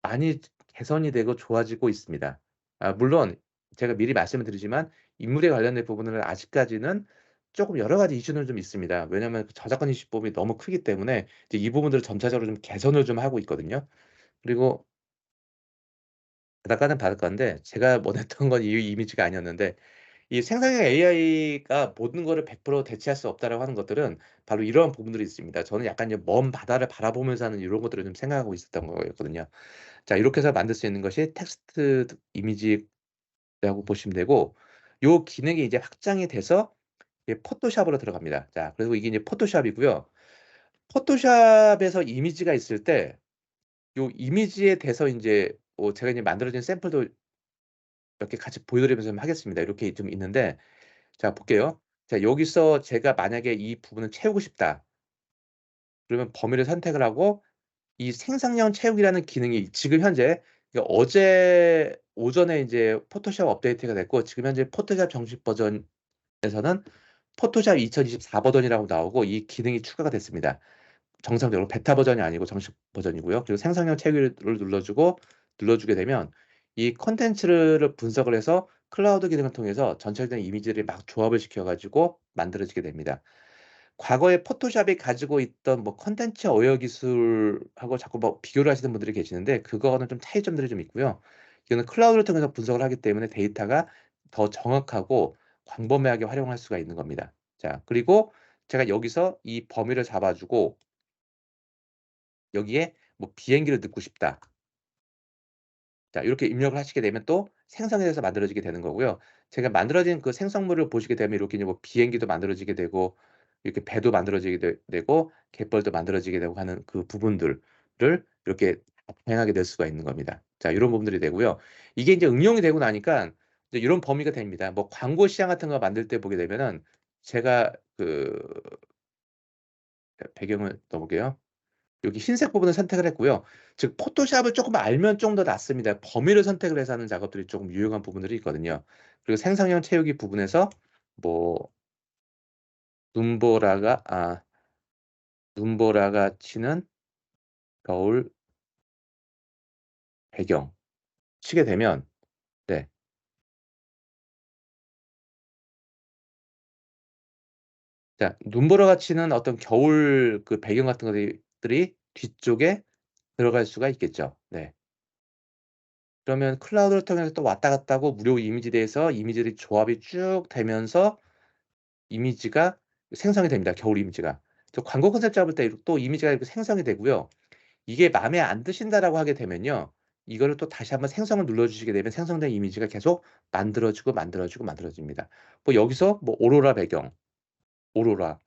많이 개선이 되고 좋아지고 있습니다. 물론 제가 미리 말씀을 드리지만 인물에 관련된 부분은 아직까지는 쪼금 여러 가지 이슈는 좀 있습니다. 왜냐하면 그 저작권 이슈법이 너무 크기 때문에 이제 이 부분들을 점차적으로 좀 개선을 좀 하고 있거든요. 그리고 바닷가는 바닷가인데 제가 원했던 건 이 이미지가 아니었는데 이 생성형 AI가 모든 거를 100% 대체할 수 없다라고 하는 것들은 바로 이러한 부분들이 있습니다. 저는 약간 이제 먼 바다를 바라보면서 하는 이런 것들을 좀 생각하고 있었던 거였거든요. 자 이렇게 해서 만들 수 있는 것이 텍스트 이미지라고 보시면 되고 요 기능이 이제 확장이 돼서 이게 포토샵으로 들어갑니다. 자 그리고 이게 이제 포토샵이고요. 포토샵에서 이미지가 있을 때 요 이미지에 대해서 인제 제가 이제 만들어진 샘플도 몇 개 같이 보여드리면서 좀 하겠습니다. 이렇게 좀 있는데 자 볼게요. 자 여기서 제가 만약에 이 부분을 채우고 싶다. 그러면 범위를 선택을 하고 이 생성형 채우기라는 기능이 지금 현재 어제 오전에 인제 포토샵 업데이트가 됐고 지금 현재 포토샵 정식 버전에서는 포토샵 2024 버전이라고 나오고 이 기능이 추가가 됐습니다. 정상적으로 베타 버전이 아니고 정식 버전이고요. 그리고 생성형 채우기를 눌러주게 되면 이 콘텐츠를 분석을 해서 클라우드 기능을 통해서 전체적인 이미지를 막 조합을 시켜 가지고 만들어지게 됩니다. 과거에 포토샵이 가지고 있던 뭐 콘텐츠 어웨어 기술하고 자꾸 뭐 비교를 하시는 분들이 계시는데 그거는 좀 차이점들이 좀 있고요. 이거는 클라우드를 통해서 분석을 하기 때문에 데이터가 더 정확하고 광범위하게 활용할 수가 있는 겁니다. 자 그리고 제가 여기서 이 범위를 잡아 주고 여기에 뭐 비행기를 넣고 싶다. 자 이렇게 입력을 하시게 되면 또 생성이 돼서 만들어지게 되는 거고요. 제가 만들어진 그 생성물을 보시게 되면 이렇게 이제 뭐 비행기도 만들어지게 되고 이렇게 배도 만들어지게 되고 갯벌도 만들어지게 되고 하는 그 부분들을 이렇게 다양하게 낼 수가 있는 겁니다. 자 요런 부분들이 되고요. 이게 인제 응용이 되고 나니깐 이제 요런 범위가 됩니다. 뭐 광고 시장 같은 거 만들 때 보게 되면은 제가 그 배경을 넣어 볼게요. 여기 흰색 부분을 선택을 했고요. 즉 포토샵을 쪼끔 알면 좀 더 낫습니다. 범위를 선택을 해서 하는 작업들이 쪼금 유용한 부분들이 있거든요. 그리고 생성형 채우기 부분에서 뭐 눈보라가 눈보라가 치는 겨울 배경 치게 되면 네. 자 눈보라가 치는 어떤 겨울 그 배경 같은 것들이 뒤쪽에 들어갈 수가 있겠죠. 네. 그러면 클라우드를 통해서 또 왔다 갔다 하고 무료 이미지에서 이미지들이 조합이 쭉 되면서 이미지가 생성이 됩니다, 겨울 이미지가. 저 광고 컨셉 잡을 때 또 이미지가 이렇게 생성이 되고요. 이게 마음에 안 드신다라고 하게 되면요. 이거를 또 다시 한번 생성을 눌러 주시게 되면 생성된 이미지가 계속 만들어지고, 만들어지고, 만들어집니다. 뭐 여기서 뭐 오로라 배경, 오로라를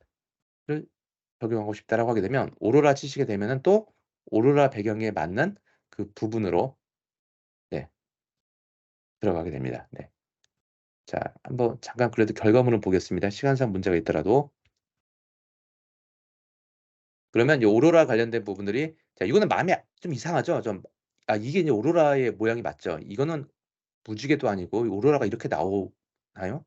적용하고 싶다라고 하게 되면 오로라 치시게 되면은 또 오로라 배경에 맞는 그 부분으로 네 들어가게 됩니다. 네. 자 한번 잠깐 그래도 결과물을 보겠습니다, 시간상 문제가 있더라도. 그러면 이 오로라 관련된 부분들이 자 이거는 마음이 좀 이상하죠? 좀 이게 이제 오로라의 모양이 맞죠? 이거는 무지개도 아니고 오로라가 이렇게 나오나요?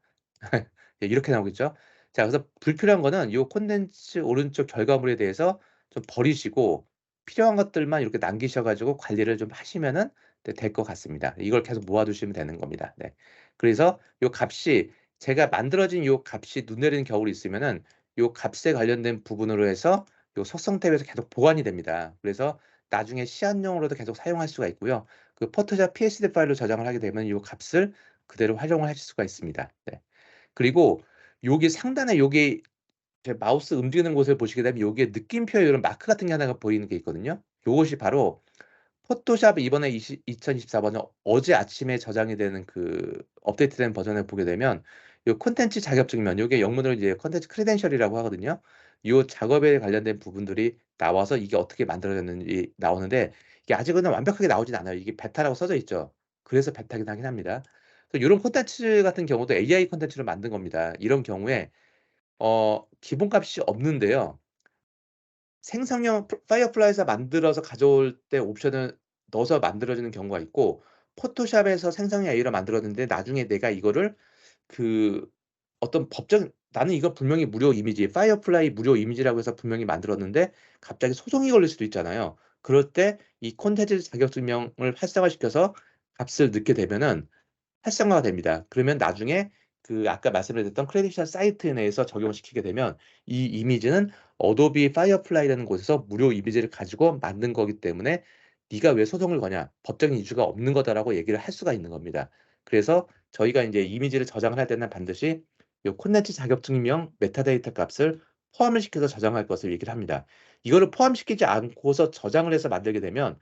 예 이렇게 나오겠죠. 자 그래서 불필요한 거는 요 콘텐츠 오른쪽 결과물에 대해서 좀 버리시고 필요한 것들만 이렇게 남기셔 가지고 관리를 좀 하시면은 네 될 것 같습니다. 이걸 계속 모아 두시면 되는 겁니다. 네. 그래서 요 값이 제가 만들어진 요 값이 눈 내리는 겨울이 있으면은 요 값에 관련된 부분으로 해서 요 속성 탭에서 계속 보완이 됩니다. 그래서 나중에 시안용으로도 계속 사용할 수가 있고요. 그 포토샵 PSD 파일로 저장을 하게 되면 요 값을 그대로 활용을 하실 수가 있습니다. 네. 그리고 여기 상단에 여기 제 마우스 움직이는 곳을 보시게 되면 여기에 느낌표의 이런 마크 같은 게 하나가 보이는 게 있거든요. 요것이 바로 포토샵 이번에 2024 번은 어제 아침에 저장이 되는 그 업데이트된 버전을 보게 되면 요 콘텐츠 자격증명 요게 영문으로 이제 콘텐츠 크레덴셜이라고 하거든요. 요 작업에 관련된 부분들이 나와서 이게 어떻게 만들어졌는지 나오는데 이게 아직은 완벽하게 나오진 않아요. 이게 베타라고 써져 있죠. 그래서 베타긴 하긴 합니다. 그래서 요런 콘텐츠 같은 경우도 AI 콘텐츠를 만든 겁니다. 이런 경우에 기본값이 없는데요. 생성형 파이어플라이에서 만들어서 가져올 때 옵션을 넣어서 만들어지는 경우가 있고 포토샵에서 생성형 AI로 만들었는데 나중에 내가 이거를 그 어떤 법적 나는 이거 분명히 무료 이미지 파이어플라이 무료 이미지라고 해서 분명히 만들었는데 갑자기 소송이 걸릴 수도 있잖아요. 그럴 때 이 콘텐츠 자격증명을 활성화시켜서 값을 넣게 되면은 활성화가 됩니다. 그러면 나중에 그 아까 말씀드렸던 크레덴셜 사이트 내에서 적용을 시키게 되면 이 이미지는 어도비 파이어플라이라는 곳에서 무료 이미지를 가지고 만든 거기 때문에 "네가 왜 소송을 거냐. 법적인 이유가 없는 거다."라고 얘기를 할 수가 있는 겁니다. 그래서 저희가 인제 이미지를 저장을 할 때는 반드시 요 콘텐츠 자격증명 메타데이터 값을 포함을 시켜서 저장할 것을 얘기를 합니다. 이거를 포함시키지 않고서 저장을 해서 만들게 되면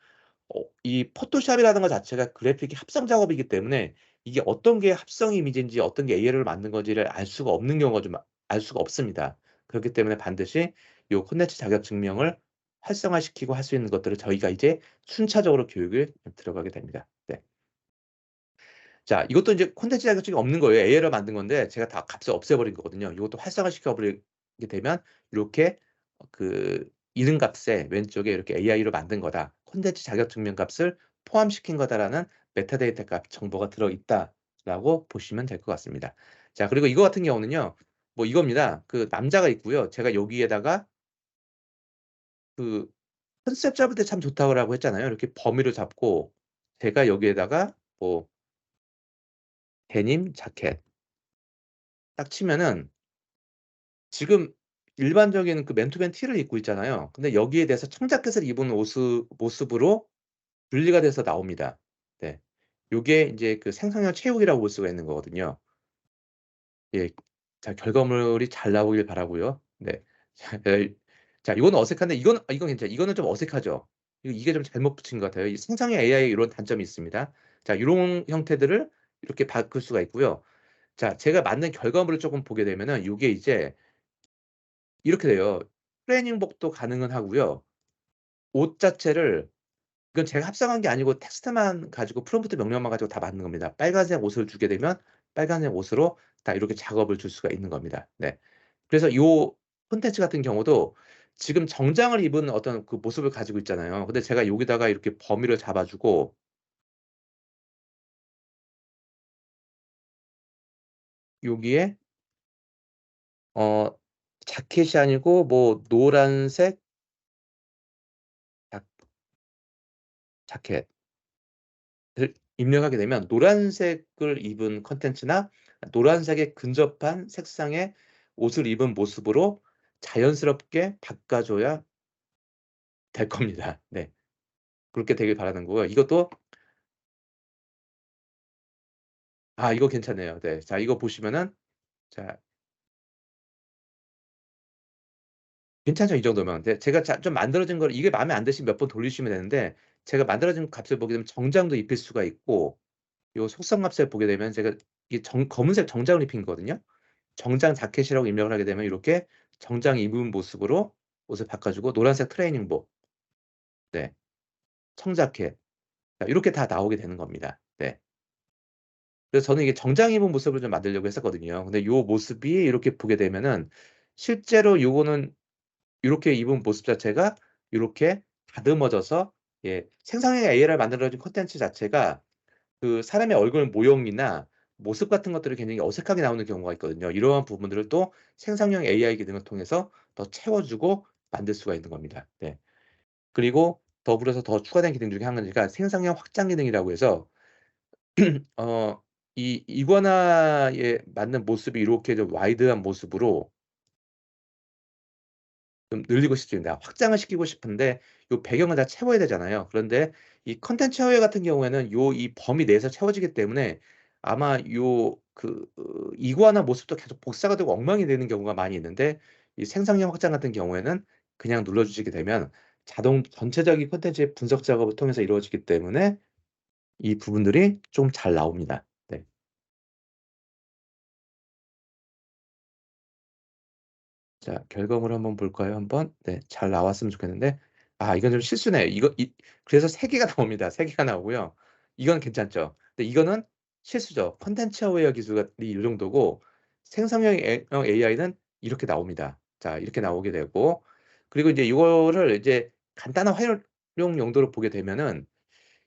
이 포토샵이라는 것 자체가 그래픽이 합성 작업이기 때문에 이게 어떤 게 합성 이미지인지 어떤 게 AI로 만든 건지를 알 수가 없는 경우가 좀 알 수가 없습니다. 그렇기 때문에 반드시 요 콘텐츠 자격 증명을 활성화시키고 할 수 있는 것들을 저희가 이제 순차적으로 교육을 들어가게 됩니다. 네. 자 이것도 인제 콘텐츠 자격증이 없는 거예요. AI로 만든 건데 제가 다 값을 없애 버린 거거든요. 요것도 활성화시켜 버리게 되면 요렇게 그 이름값에 왼쪽에 이렇게 "AI로 만든 거다. 콘텐츠 자격 증명 값을 포함시킨 거다."라는 메타데이터 값 정보가 들어 있다라고 보시면 될 것 같습니다. 자 그리고 이거 같은 경우는요. 뭐 이겁니다. 그 남자가 있고요. 제가 여기에다가 그 컨셉 잡을 때 참 좋다고 했잖아요. 이렇게 범위를 잡고 제가 여기에다가 뭐 데님 자켓 딱 치면은 지금 일반적인 그 맨투맨 티를 입고 있잖아요. 근데 여기에 대해서 청자켓을 입은 모습으로 분리가 돼서 나옵니다. 네. 요게 인제 그 생성형 채우기라고 볼 수가 있는 거거든요. 예. 자 결과물이 잘 나오길 바라고요. 네. 자 자 이거는 어색한데 이건 괜찮아요. 이거는 좀 어색하죠. 이게 좀 잘못 붙인 것 같아요. 이 생성형 AI에 이런 단점이 있습니다. 자 요런 형태들을 이렇게 바꿀 수가 있고요. 자 제가 만든 결과물을 쪼금 보게 되면은 요게 이제 이렇게 돼요. 트레이닝복도 가능은 하고요. 옷 자체를 이건 제가 합성한 게 아니고 텍스트만 가지고 프롬프트 명령만 가지고 다 만든 겁니다. 빨간색 옷을 주게 되면 빨간색 옷으로 다 이렇게 작업을 줄 수가 있는 겁니다. 네. 그래서 요 콘텐츠 같은 경우도 지금 정장을 입은 어떤 그 모습을 가지고 있잖아요. 근데 제가 여기다가 이렇게 범위를 잡아 주고 여기에 어 자켓이 아니고 뭐 노란색 자 자켓 을 입력하게 되면 노란색을 입은 콘텐츠나 노란색에 근접한 색상의 옷을 입은 모습으로 자연스럽게 바꿔 줘야 될 겁니다. 네. 그렇게 되길 바라는 거고요. 이것도 이거 괜찮네요. 네. 자 이거 보시면은 자 괜찮죠 이 정도면. 네 제가 좀 만들어진 거를 이게 마음에 안 드시면 몇 번 돌리시면 되는데 제가 만들어진 값을 보게 되면 정장도 입힐 수가 있고 요 속성 값을 보게 되면 제가 이게 검은색 정장을 입힌 거거든요. 정장 자켓이라고 입력을 하게 되면 이렇게 정장 입은 모습으로 옷을 바꿔 주고 노란색 트레이닝복 네 청자켓 자 이렇게 다 나오게 되는 겁니다. 네. 그래서 저는 이게 정장 입은 모습을 좀 만들려고 했었거든요. 근데 요 모습이 이렇게 보게 되면은 실제로 요거는 요렇게 입은 모습 자체가 요렇게 다듬어져서 예 생성형 AI를 만들어진 콘텐츠 자체가 그 사람의 얼굴 모형이나 모습 같은 것들이 굉장히 어색하게 나오는 경우가 있거든요. 이러한 부분들을 또 생성형 AI 기능을 통해서 더 채워 주고 만들 수가 있는 겁니다. 네. 그리고 더불어서 더 추가된 기능 중에 한 가지가 생성형 확장 기능이라고 해서 어 이 이구아나에 맞는 모습이 이렇게 좀 와이드한 모습으로 좀 늘리고 싶습니다. 확장을 시키고 싶은데 요 배경을 다 채워야 되잖아요. 그런데 이 컨텐츠 허용 같은 경우에는 요 이 범위 내에서 채워지기 때문에 아마 요 이구아나 모습도 계속 복사가 되고 엉망이 되는 경우가 많이 있는데 이 생성형 확장 같은 경우에는 그냥 눌러 주시게 되면 자동 전체적인 콘텐츠의 분석 작업을 통해서 이루어지기 때문에 이 부분들이 좀 잘 나옵니다. 네. 자 결과물을 한번 볼까요 한번? 네. 잘 나왔으면 좋겠는데 아 이건 좀 실수네요. 이거 그래서 3 개가 나옵니다. 3 개가 나오고요. 이건 괜찮죠. 근데 이거는 실수죠. 컨텐츠 어웨어 기술이 이 정도고 생성형 AI는 이렇게 나옵니다. 자 이렇게 나오게 되고 그리고 이제 이거를 이제 간단한 활용 용도로 보게 되면은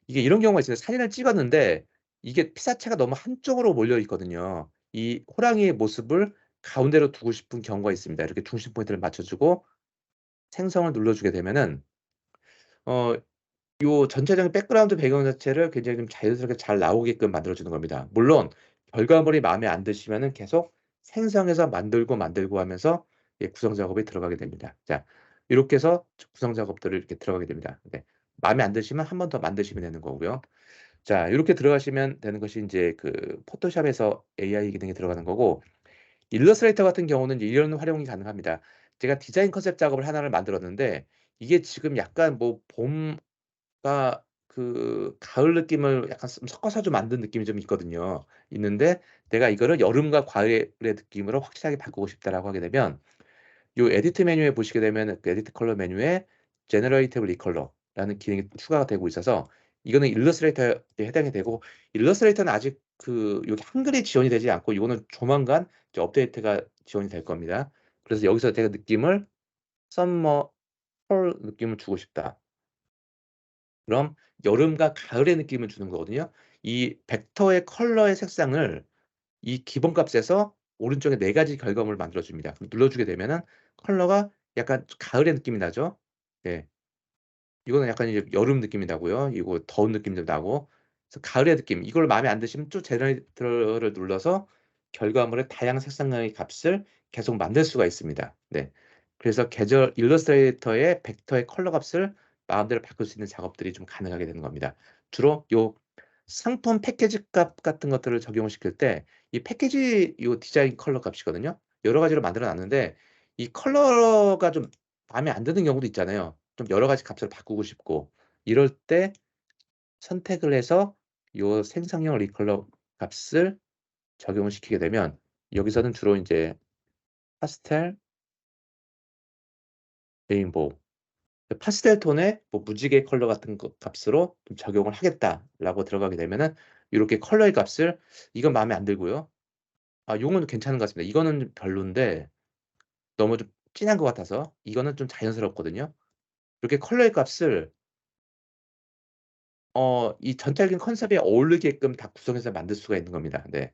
이게 이런 경우가 있어요. 사진을 찍었는데 이게 피사체가 너무 한쪽으로 몰려 있거든요. 이 호랑이의 모습을 가운데로 두고 싶은 경우가 있습니다. 이렇게 중심 포인트를 맞춰 주고 생성을 눌러 주게 되면은 어 요 전체적인 백그라운드 배경 자체를 굉장히 좀 자연스럽게 잘 나오게끔 만들어 주는 겁니다. 물론 결과물이 마음에 안 드시면은 계속 생성해서 만들고 하면서 예 구성 작업에 들어가게 됩니다. 자 요렇게 해서 구성 작업들을 이렇게 들어가게 됩니다. 네. 마음에 안 드시면 한 번 더 만드시면 되는 거고요. 자 요렇게 들어가시면 되는 것이 인제 그 포토샵에서 AI 기능이 들어가는 거고 일러스트레이터 같은 경우는 이제 이런 활용이 가능합니다. 제가 디자인 컨셉 작업을 하나를 만들었는데 이게 지금 약간 뭐 봄과 그 가을 느낌을 약간 좀 섞어서 좀 만든 느낌이 좀 있거든요. 있는데 내가 이거를 여름과 가을의 느낌으로 확실하게 바꾸고 싶다라고 하게 되면 요 에디트 메뉴에 보시게 되면은 그 에디트 컬러 메뉴에 제너레이티브 리컬러라는 기능이 추가가 되고 있어서 이거는 일러스트레이터에 해당이 되고 일러스트레이터는 아직 요게 한글이 지원이 되지 않고 이거는 조만간 이제 업데이트가 지원이 될 겁니다. 그래서 여기서 제가 느낌을 서머 폴 느낌을 주고 싶다. 그럼 여름과 가을의 느낌을 주는 거거든요. 이 벡터의 컬러의 색상을 이 기본값에서 오른쪽에 4 가지 결과물을 만들어 줍니다. 그럼 눌러 주게 되면은 컬러가 약간 가을의 느낌이 나죠. 예. 이거는 약간 이제 여름 느낌이 나고요. 이거 더운 느낌도 나고. 그래서 가을의 느낌 이걸 마음에 안 드시면 또 제너레이터를 눌러서 결과물의 다양한 색상의 값을 계속 만들 수가 있습니다. 네. 그래서 계절 일러스트레이터의 벡터의 컬러 값을 마음대로 바꿀 수 있는 작업들이 좀 가능하게 되는 겁니다. 주로 요 상품 패키지 값 같은 것들을 적용을 시킬 때 이 패키지 요 디자인 컬러 값이거든요. 여러 가지로 만들어 놨는데 이 컬러가 좀 마음에 안 드는 경우도 있잖아요. 좀 여러 가지 값을 바꾸고 싶고 이럴 때 선택을 해서 요 생성형 리컬러 값을 적용을 시키게 되면 여기서는 주로 인제 파스텔, 레인보우 파스텔 톤의 뭐 무지개 컬러 같은 거 값으로 좀 적용을 하겠다라고 들어가게 되면은 요렇게 컬러의 값을 이건 마음에 안 들고요. 아 요거는 괜찮은 것 같습니다. 이거는 좀 별론데 너무 좀 진한 것 같아서 이거는 좀 자연스럽거든요. 이렇게 컬러의 값을 이 전체적인 컨셉에 어울리게끔 다 구성해서 만들 수가 있는 겁니다. 네.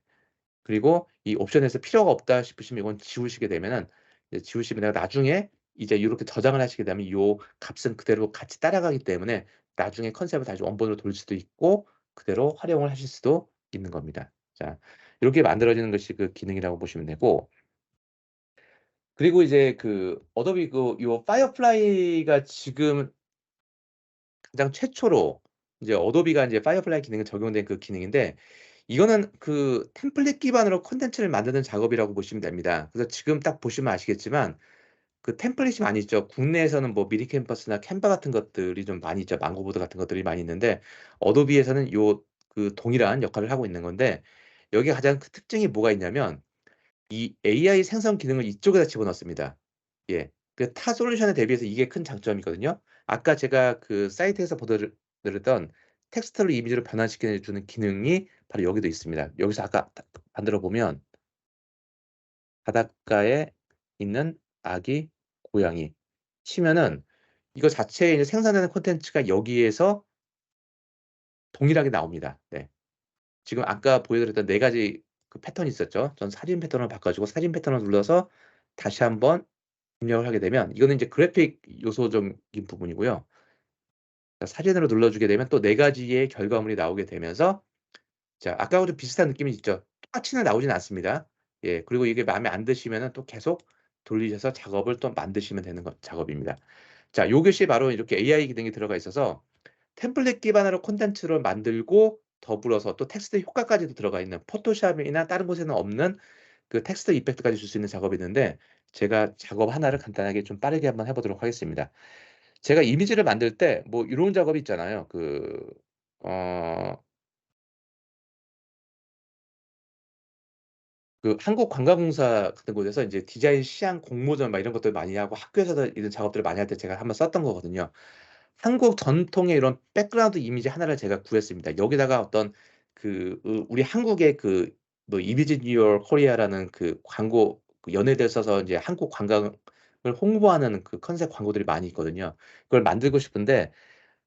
그리고 이 옵션에서 필요가 없다 싶으시면 이건 지우시게 되면은 이제 지우시면 내가 나중에 이제 요렇게 저장을 하시게 되면 요 값은 그대로 같이 따라가기 때문에 나중에 컨셉을 다시 원본으로 돌릴 수도 있고 그대로 활용을 하실 수도 있는 겁니다. 자 요렇게 만들어지는 것이 그 기능이라고 보시면 되고 그리고 이제 어도비 요 파이어플라이가 지금 가장 최초로 이제 어도비가 인제 파이어플라이 기능이 적용된 그 기능인데 이거는 템플릿 기반으로 콘텐츠를 만드는 작업이라고 보시면 됩니다. 그래서 지금 딱 보시면 아시겠지만 템플릿이 많이 있죠. 국내에서는 뭐 미니 캔버스나 캔바 같은 것들이 좀 많이 있죠. 망고보드 같은 것들이 많이 있는데 어도비에서는 요 동일한 역할을 하고 있는 건데 여기에 가장 특징이 뭐가 있냐면 이 AI 생성 기능을 이쪽에다 집어넣습니다. 예. 타 솔루션에 대비해서 이게 큰 장점이거든요. 아까 제가 사이트에서 드렸던 텍스트를 이미지로 변환시켜 주는 기능이 바로 여기도 있습니다. 여기서 아까 만들어 보면 바닷가에 있는 아기 고양이 치면은 이거 자체에 이제 생산되는 콘텐츠가 여기에서 동일하게 나옵니다. 네. 지금 아까 보여드렸던 4 가지 그 패턴이 있었죠. 전 사진 패턴으로 바꿔 가지고 사진 패턴을 눌러서 다시 한번 입력을 하게 되면 이거는 인제 그래픽 요소적인 부분이고요. 자 사진으로 눌러주게 되면 또 4 가지의 결과물이 나오게 되면서 자 아까하고 좀 비슷한 느낌이 있죠. 똑같이는 나오진 않습니다. 예 그리고 이게 마음에 안 드시면은 또 계속 돌리셔서 작업을 또 만드시면 되는 거 작업입니다. 자 요것이 바로 이렇게 AI 기능이 들어가 있어서 템플릿 기반으로 콘텐츠를 만들고 더불어서 또 텍스트 효과까지도 들어가 있는 포토샵이나 다른 곳에는 없는 그 텍스트 이펙트까지 줄 수 있는 작업이 있는데 제가 작업 하나를 간단하게 좀 빠르게 한번 해 보도록 하겠습니다. 제가 이미지를 만들 때 뭐 요런 작업이 있잖아요. 어 한국관광공사 같은 곳에서 인제 디자인 시안 공모전 막 이런 것들 많이 하고 학교에서도 이런 작업들을 많이 할 때 제가 한번 썼던 거거든요. 한국 전통의 이런 백그라운드 이미지 하나를 제가 구했습니다. 여기다가 어떤 우리 한국의 뭐 이미지 뉴 코리아라는 그 광고 그 연예대에 써서 이제 한국 관광을 홍보하는 그 컨셉 광고들이 많이 있거든요. 그걸 만들고 싶은데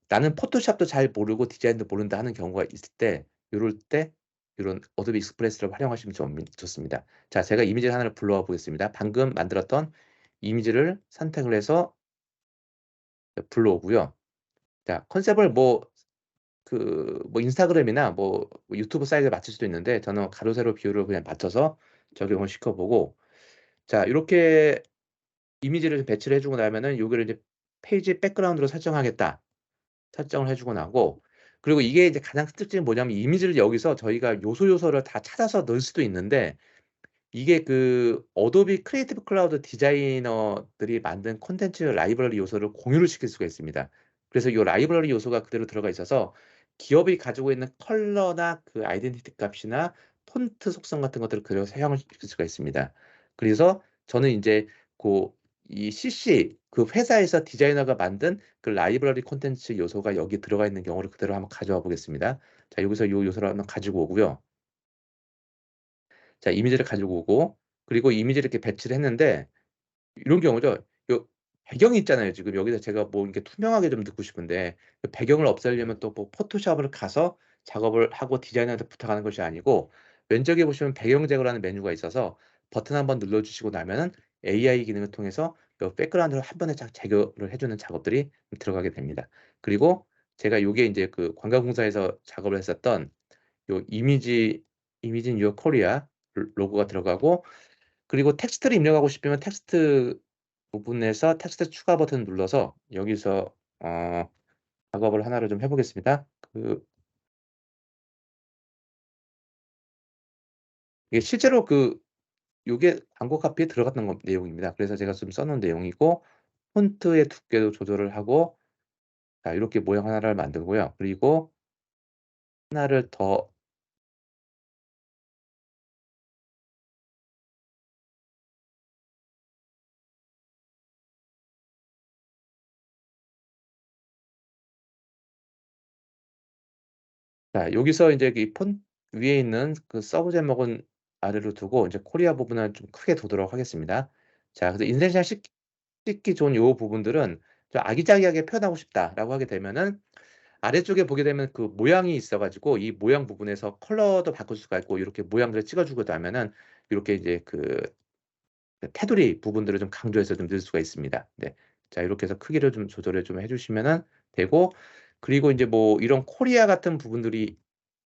나는 포토샵도 잘 모르고 디자인도 모른다 하는 경우가 있을 때 요럴 때 요런 어도비 익스프레스를 활용하시면 좋습니다. 자 제가 이미지를 하나를 불러와 보겠습니다. 방금 만들었던 이미지를 선택을 해서 불러오고요. 자 컨셉을 뭐 인스타그램이나 뭐 유튜브 사이즈에 맞출 수도 있는데 저는 가로 세로 비율을 그냥 맞춰서 적용을 시켜 보고 자 요렇게 이미지를 배치를 해 주고 나면은 요거를 이제 '페이지 백그라운드로 설정하겠다.' 설정을 해 주고 나고 그리고 이게 이제 가장 큰 특징이 뭐냐면 이미지를 여기서 저희가 요소를 다 찾아서 넣을 수도 있는데 이게 어도비 크리에이티브 클라우드 디자이너들이 만든 콘텐츠 라이브러리 요소를 공유를 시킬 수가 있습니다. 그래서 요 라이브러리 요소가 그대로 들어가 있어서 기업이 가지고 있는 컬러나 그 아이덴티티 값이나 폰트 속성 같은 것들을 그대로 사용을 시킬 수가 있습니다. 그래서 저는 인제 고 이 CC 그 회사에서 디자이너가 만든 그 라이브러리 콘텐츠 요소가 여기 들어가 있는 경우를 그대로 한번 가져와 보겠습니다. 자 여기서 요 요소를 한번 가지고 오고요. 자 이미지를 가지고 오고 그리고 이미지를 이렇게 배치를 했는데 이런 경우죠. 요 배경이 있잖아요. 지금 여기서 제가 뭐 이렇게 투명하게 좀 넣고 싶은데 그 배경을 없애려면 또 뭐 포토샵을 가서 작업을 하고 디자이너한테 부탁하는 것이 아니고 왼쪽에 보시면 배경 제거라는 메뉴가 있어서 버튼 한번 눌러 주시고 나면은 AI 기능을 통해서 요 백그라운드를 한 번에 쫙 제거를 해 주는 작업들이 들어가게 됩니다. 그리고 제가 요게 인제 관광공사에서 작업을 했었던 요 이미지 뉴 코리아 로고가 들어가고 그리고 텍스트를 입력하고 싶으면 텍스트 부분에서 텍스트 추가 버튼 눌러서 여기서 어 작업을 하나를 좀 해 보겠습니다. 이게 실제로 요게 광고 카피에 들어갔던 내용입니다. 그래서 제가 좀 써 놓은 내용이고 폰트의 두께도 조절을 하고 자 요렇게 모양 하나를 만들고요. 그리고 하나를 더 자 여기서 인제 이 폰 위에 있는 그 서브 제목은 아래로 두고 이제 코리아 부분은 좀 크게 두도록 하겠습니다. 자 그래서 인생샷 찍기 좋은 요 부분들은 좀 '아기자기하게 표현하고 싶다.'라고 하게 되면은 아래쪽에 보게 되면 그 모양이 있어 가지고 이 모양 부분에서 컬러도 바꿀 수가 있고 요렇게 모양들을 찍어 주고 나면은 요렇게 이제 테두리 부분들을 좀 강조해서 좀 넣을 수가 있습니다. 네. 자 요렇게 해서 크기를 좀 조절을 좀 해 주시면은 되고 그리고 인제 뭐 이런 코리아 같은 부분들이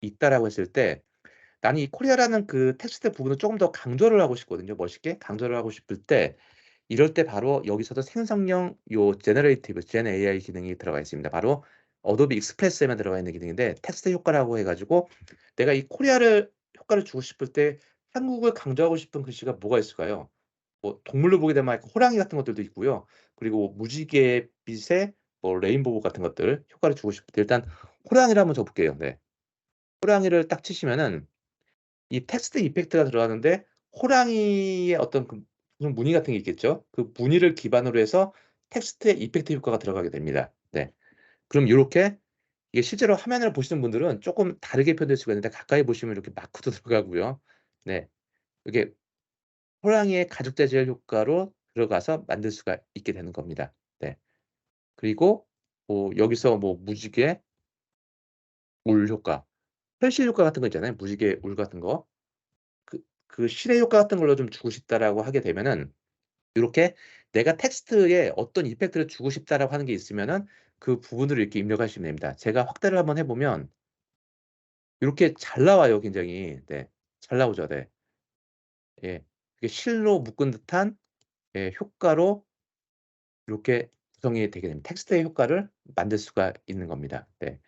있다라고 했을 때 나는 이 코리아라는 그 텍스트 부분을 쪼금 더 강조를 하고 싶거든요, 멋있게. 강조를 하고 싶을 때 이럴 때 바로 여기서도 생성형 요 제너레이티브 젠 AI 기능이 들어가 있습니다. 바로 어도비 익스프레스에만 들어가 있는 기능인데 텍스트 효과라고 해 가지고 내가 이 코리아를 효과를 주고 싶을 때 한국을 강조하고 싶은 글씨가 뭐가 있을까요? 뭐 동물로 보게 되면 약간 호랑이 같은 것들도 있고요. 그리고 무지갯빛의 뭐 레인보우 같은 것들 효과를 주고 싶을 때 일단 호랑이를 한번 줘 볼게요. 네. 호랑이를 딱 치시면은 이 텍스트 이펙트가 들어가는데 호랑이의 어떤 무슨 무늬 같은 게 있겠죠. 그 무늬를 기반으로 해서 텍스트에 이펙트 효과가 들어가게 됩니다. 네. 그럼 요렇게 이게 실제로 화면을 보시는 분들은 쪼끔 다르게 표현될 수가 있는데 가까이 보시면 이렇게 마크도 들어가고요. 네. 이게 호랑이의 가죽 재질 효과로 들어가서 만들 수가 있게 되는 겁니다. 네. 그리고 뭐 여기서 뭐 무지개 울 효과 현실 효과 같은 거 있잖아요. 무지개 울 같은 거. 그 실의 효과 같은 걸로 좀 주고 싶다라고 하게 되면은 요렇게 내가 텍스트에 어떤 이펙트를 주고 싶다라고 하는 게 있으면은 그 부분을 이렇게 입력하시면 됩니다. 제가 확대를 한번 해 보면 요렇게 잘 나와요 굉장히. 네. 잘 나오죠. 네. 예. 이게 실로 묶은 듯한 효과로 요렇게 구성이 되게 됩니다. 텍스트의 효과를 만들 수가 있는 겁니다. 네.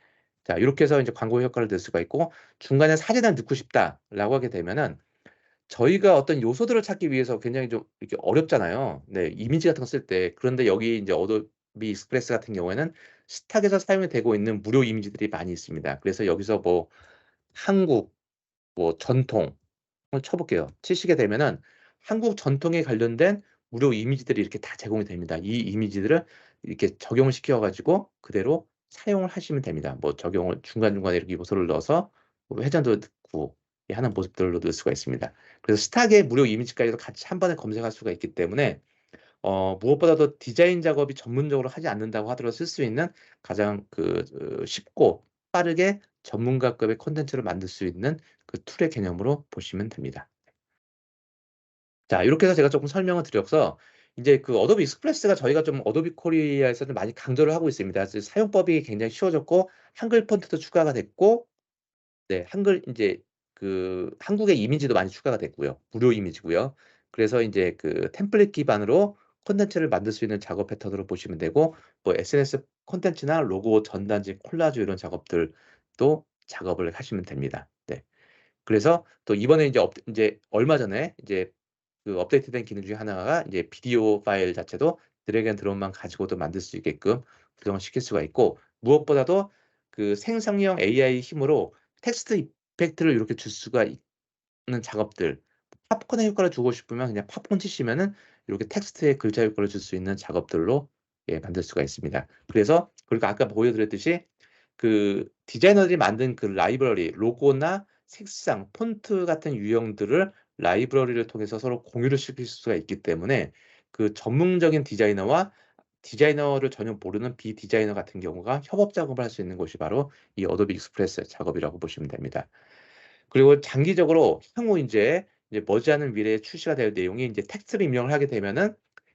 자 요렇게 해서 인제 광고의 효과를 낼 수가 있고 중간에 '사진을 넣고 싶다.'라고 하게 되면은 저희가 어떤 요소들을 찾기 위해서 굉장히 좀 이렇게 어렵잖아요. 네. 이미지 같은 거 쓸 때. 그런데 여기 인제 어도비 익스프레스 같은 경우에는 스탁에서 사용이 되고 있는 무료 이미지들이 많이 있습니다. 그래서 여기서 뭐 한국, 뭐 전통 한번 쳐 볼게요. 치시게 되면은 한국 전통에 관련된 무료 이미지들이 이렇게 다 제공이 됩니다. 이 이미지들을 이렇게 적용을 시켜 가지고 그대로 사용을 하시면 됩니다. 뭐 적용을 중간중간에 이렇게 요소를 넣어서 뭐 회전도 넣고 이 하는 모습들로 넣을 수가 있습니다. 그래서 스탁의 무료 이미지까지도 같이 한 번에 검색할 수가 있기 때문에 무엇보다도 디자인 작업이 전문적으로 하지 않는다고 하더라도 쓸 수 있는 가장 쉽고 빠르게 전문가급의 콘텐츠를 만들 수 있는 그 툴의 개념으로 보시면 됩니다. 자 요렇게 해서 제가 쪼끔 설명을 드려서 인제 그 어도비 익스프레스가 저희가 좀 어도비 코리아에서 좀 많이 강조를 하고 있습니다. 사용법이 굉장히 쉬워졌고 한글 폰트도 추가가 됐고 네 한글 인제 한국의 이미지도 많이 추가가 됐고요. 무료 이미지고요. 그래서 인제 템플릿 기반으로 콘텐츠를 만들 수 있는 작업 패턴으로 보시면 되고 뭐 SNS 콘텐츠나 로고, 전단지, 콜라주 이런 작업들도 작업을 하시면 됩니다. 네. 그래서 또 이번에 인제 얼마 전에 이제 업데이트된 기능 중에 하나가 이제 비디오 파일 자체도 드래그 앤 드롭만 가지고도 만들 수 있게끔 구성을 시킬 수가 있고 무엇보다도 생성형 AI 힘으로 텍스트 이펙트를 요렇게 줄 수가 있는 작업들 팝콘의 효과를 주고 싶으면 그냥 팝콘 치시면은 요렇게 텍스트에 글자 효과를 줄 수 있는 작업들로 만들 수가 있습니다. 그래서 그리고 아까 보여 드렸듯이 디자이너들이 만든 라이브러리 로고나 색상, 폰트 같은 유형들을 라이브러리를 통해서 서로 공유를 시킬 수가 있기 때문에 전문적인 디자이너와 디자이너를 전혀 모르는 비디자이너 같은 경우가 협업 작업을 할 수 있는 곳이 바로 이 어도비 익스프레스 작업이라고 보시면 됩니다. 그리고 장기적으로 향후 이제 머지않은 미래에 출시가 될 내용이 인제 텍스트를 입력을 하게 되면은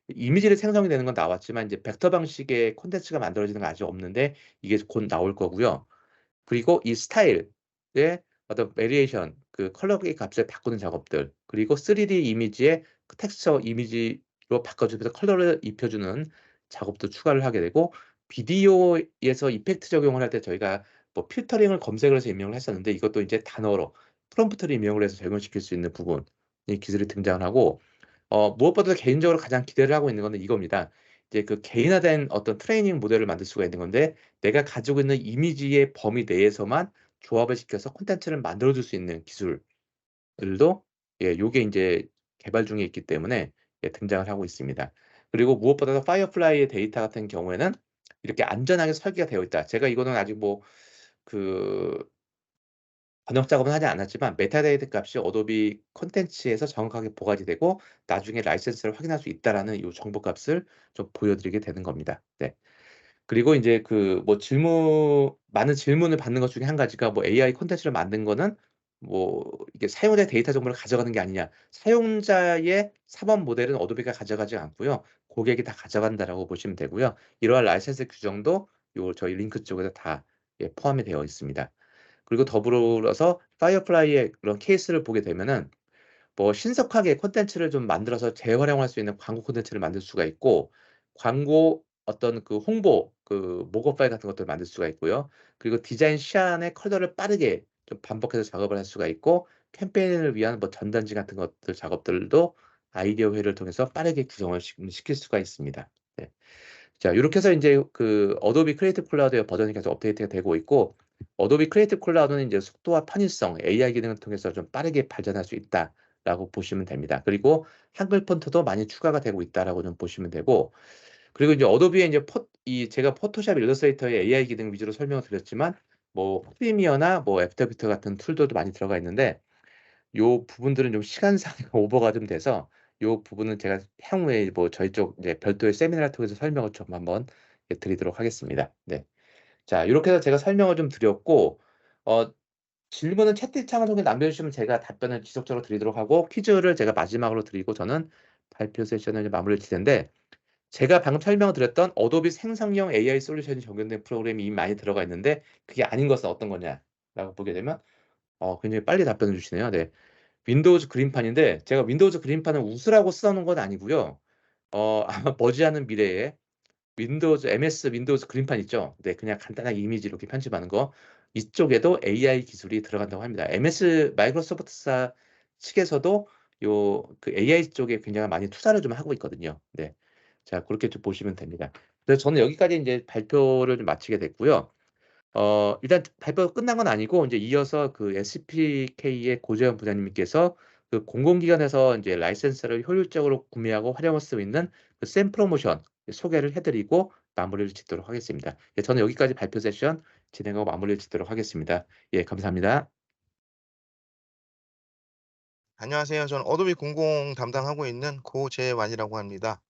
이미지를 생성이 되는 건 나왔지만 인제 벡터 방식의 콘텐츠가 만들어지는 건 아직 없는데 이게 곧 나올 거고요. 그리고 이 스타일의 어떤 베리에이션 컬러의 값을 바꾸는 작업들 그리고 3D 이미지의 텍스처 이미지로 바꿔 주면서 컬러를 입혀 주는 작업도 추가를 하게 되고 비디오에서 이펙트 적용을 할 때 저희가 뭐 필터링을 검색을 해서 입력을 했었는데 이것도 이제 단어로 프롬프트를 입력을 해서 적용시킬 수 있는 부분 이 기술이 등장을 하고 무엇보다도 개인적으로 가장 기대를 하고 있는 거는 이겁니다. 이제 개인화된 어떤 트레이닝 모델을 만들 수가 있는 건데 내가 가지고 있는 이미지의 범위 내에서만 조합을 시켜서 콘텐츠를 만들어 줄 수 있는 기술들도 요게 인제 개발 중에 있기 때문에 등장을 하고 있습니다. 그리고 무엇보다도 파이어플라이의 데이터 같은 경우에는 이렇게 안전하게 설계가 되어 있다. 제가 이거는 아직 그 번역 작업은 하지 않았지만 메타데이터 값이 어도비 콘텐츠에서 정확하게 보관이 되고 나중에 라이센스를 확인할 수 있다라는 요 정보 값을 좀 보여 드리게 되는 겁니다. 네. 그리고 인제 많은 질문을 받는 것 중에 한 가지가 AI 콘텐츠를 만든 거는 이게 사용자의 데이터 정보를 가져가는 게 아니냐. 사용자의 사법 모델은 어도비가 가져가지 않고요. 고객이 다 가져간다라고 보시면 되고요. 이러한 라이센스 규정도 저희 링크 쪽에서 다 포함이 되어 있습니다. 그리고 더불어서 파이어플라이의 그런 케이스를 보게 되면은 신속하게 콘텐츠를 좀 만들어서 재활용할 수 있는 광고 콘텐츠를 만들 수가 있고 광고 어떤 홍보 목업 파일 같은 것들을 만들 수가 있고요. 그리고 디자인 시안의 컬러를 빠르게 좀 반복해서 작업을 할 수가 있고 캠페인을 위한 전단지 같은 것들 작업들도 아이디어 회의를 통해서 빠르게 구성을 시킬 수가 있습니다. 네. 자 요렇게 해서 인제 어도비 크리에이티브 클라우드의 버전이 계속 업데이트가 되고 있고 어도비 크리에이티브 클라우드는 인제 속도와 편의성, AI 기능을 통해서 좀 빠르게 발전할 수 있다라고 보시면 됩니다. 그리고 한글 폰트도 많이 추가가 되고 있다라고 좀 보시면 되고 그리고 인제 어도비의 인제 제가 포토샵 일러스트레이터의 AI 기능 위주로 설명을 드렸지만 프리미어나 애프터 이페크트 같은 툴들도 많이 들어가 있는데 요 부분들은 좀 시간상의 오버가 좀 돼서 요 부분은 제가 향후에 저희 쪽 이제 별도의 세미나를 통해서 설명을 좀 한번 드리도록 하겠습니다. 네. 자 요렇게 해서 제가 설명을 좀 드렸고 어 질문은 채팅창을 통해 남겨 주시면 제가 답변을 지속적으로 드리도록 하고 퀴즈를 제가 마지막으로 드리고 저는 발표 세션을 이제 마무리를 칠 텐데, 제가 방금 설명을 드렸던 어도비 생성형 AI 솔루션이 적용된 프로그램이 이미 많이 들어가 있는데 그게 아닌 것은 어떤 거냐라고 보게 되면 굉장히 빨리 답변을 주시네요. 네. 윈도우즈 그림판인데 제가 윈도우즈 그림판을 웃으라고 써 놓은 건 아니고요. 아마 머지않은 미래에 MS 윈도우즈 그림판 있죠? 네. 그냥 간단하게 이미지 이렇게 편집하는 거. 이쪽에도 AI 기술이 들어간다고 합니다. 마이크로소프트사 측에서도 그 AI 쪽에 굉장히 많이 투자를 좀 하고 있거든요. 네. 자 고렇게 좀 보시면 됩니다. 그래서 저는 여기까지 인제 발표를 좀 마치게 됐고요. 일단 발표가 끝난 건 아니고 인제 이어서 그 SPK의 고재현 부장님께서 그 공공기관에서 인제 라이센스를 효율적으로 구매하고 활용할 수 있는 그 샘 프로모션 소개를 해 드리고 마무리를 짓도록 하겠습니다. 예, 저는 여기까지 발표 세션 진행하고 마무리를 짓도록 하겠습니다. 예, 감사합니다. 안녕하세요. 저는 어도비 공공 담당하고 있는 고재완이라고 합니다.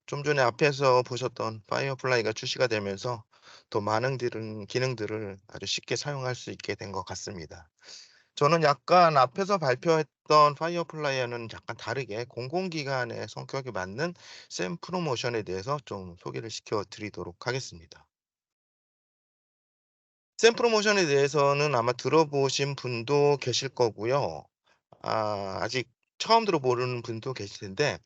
좀 전에 앞에서 보셨던 파이어플라이가 출시가 되면서 더 많은 기능들을 아주 쉽게 사용할 수 있게 된 것 같습니다. 저는 약간 앞에서 발표했던 파이어플라이와는 약간 다르게 공공기관의 성격에 맞는 샘 프로모션에 대해서 좀 소개를 시켜 드리도록 하겠습니다. 샘 프로모션에 대해서는 아마 들어보신 분도 계실 거고요. 아직 처음 들어보는 분도 계실 텐데,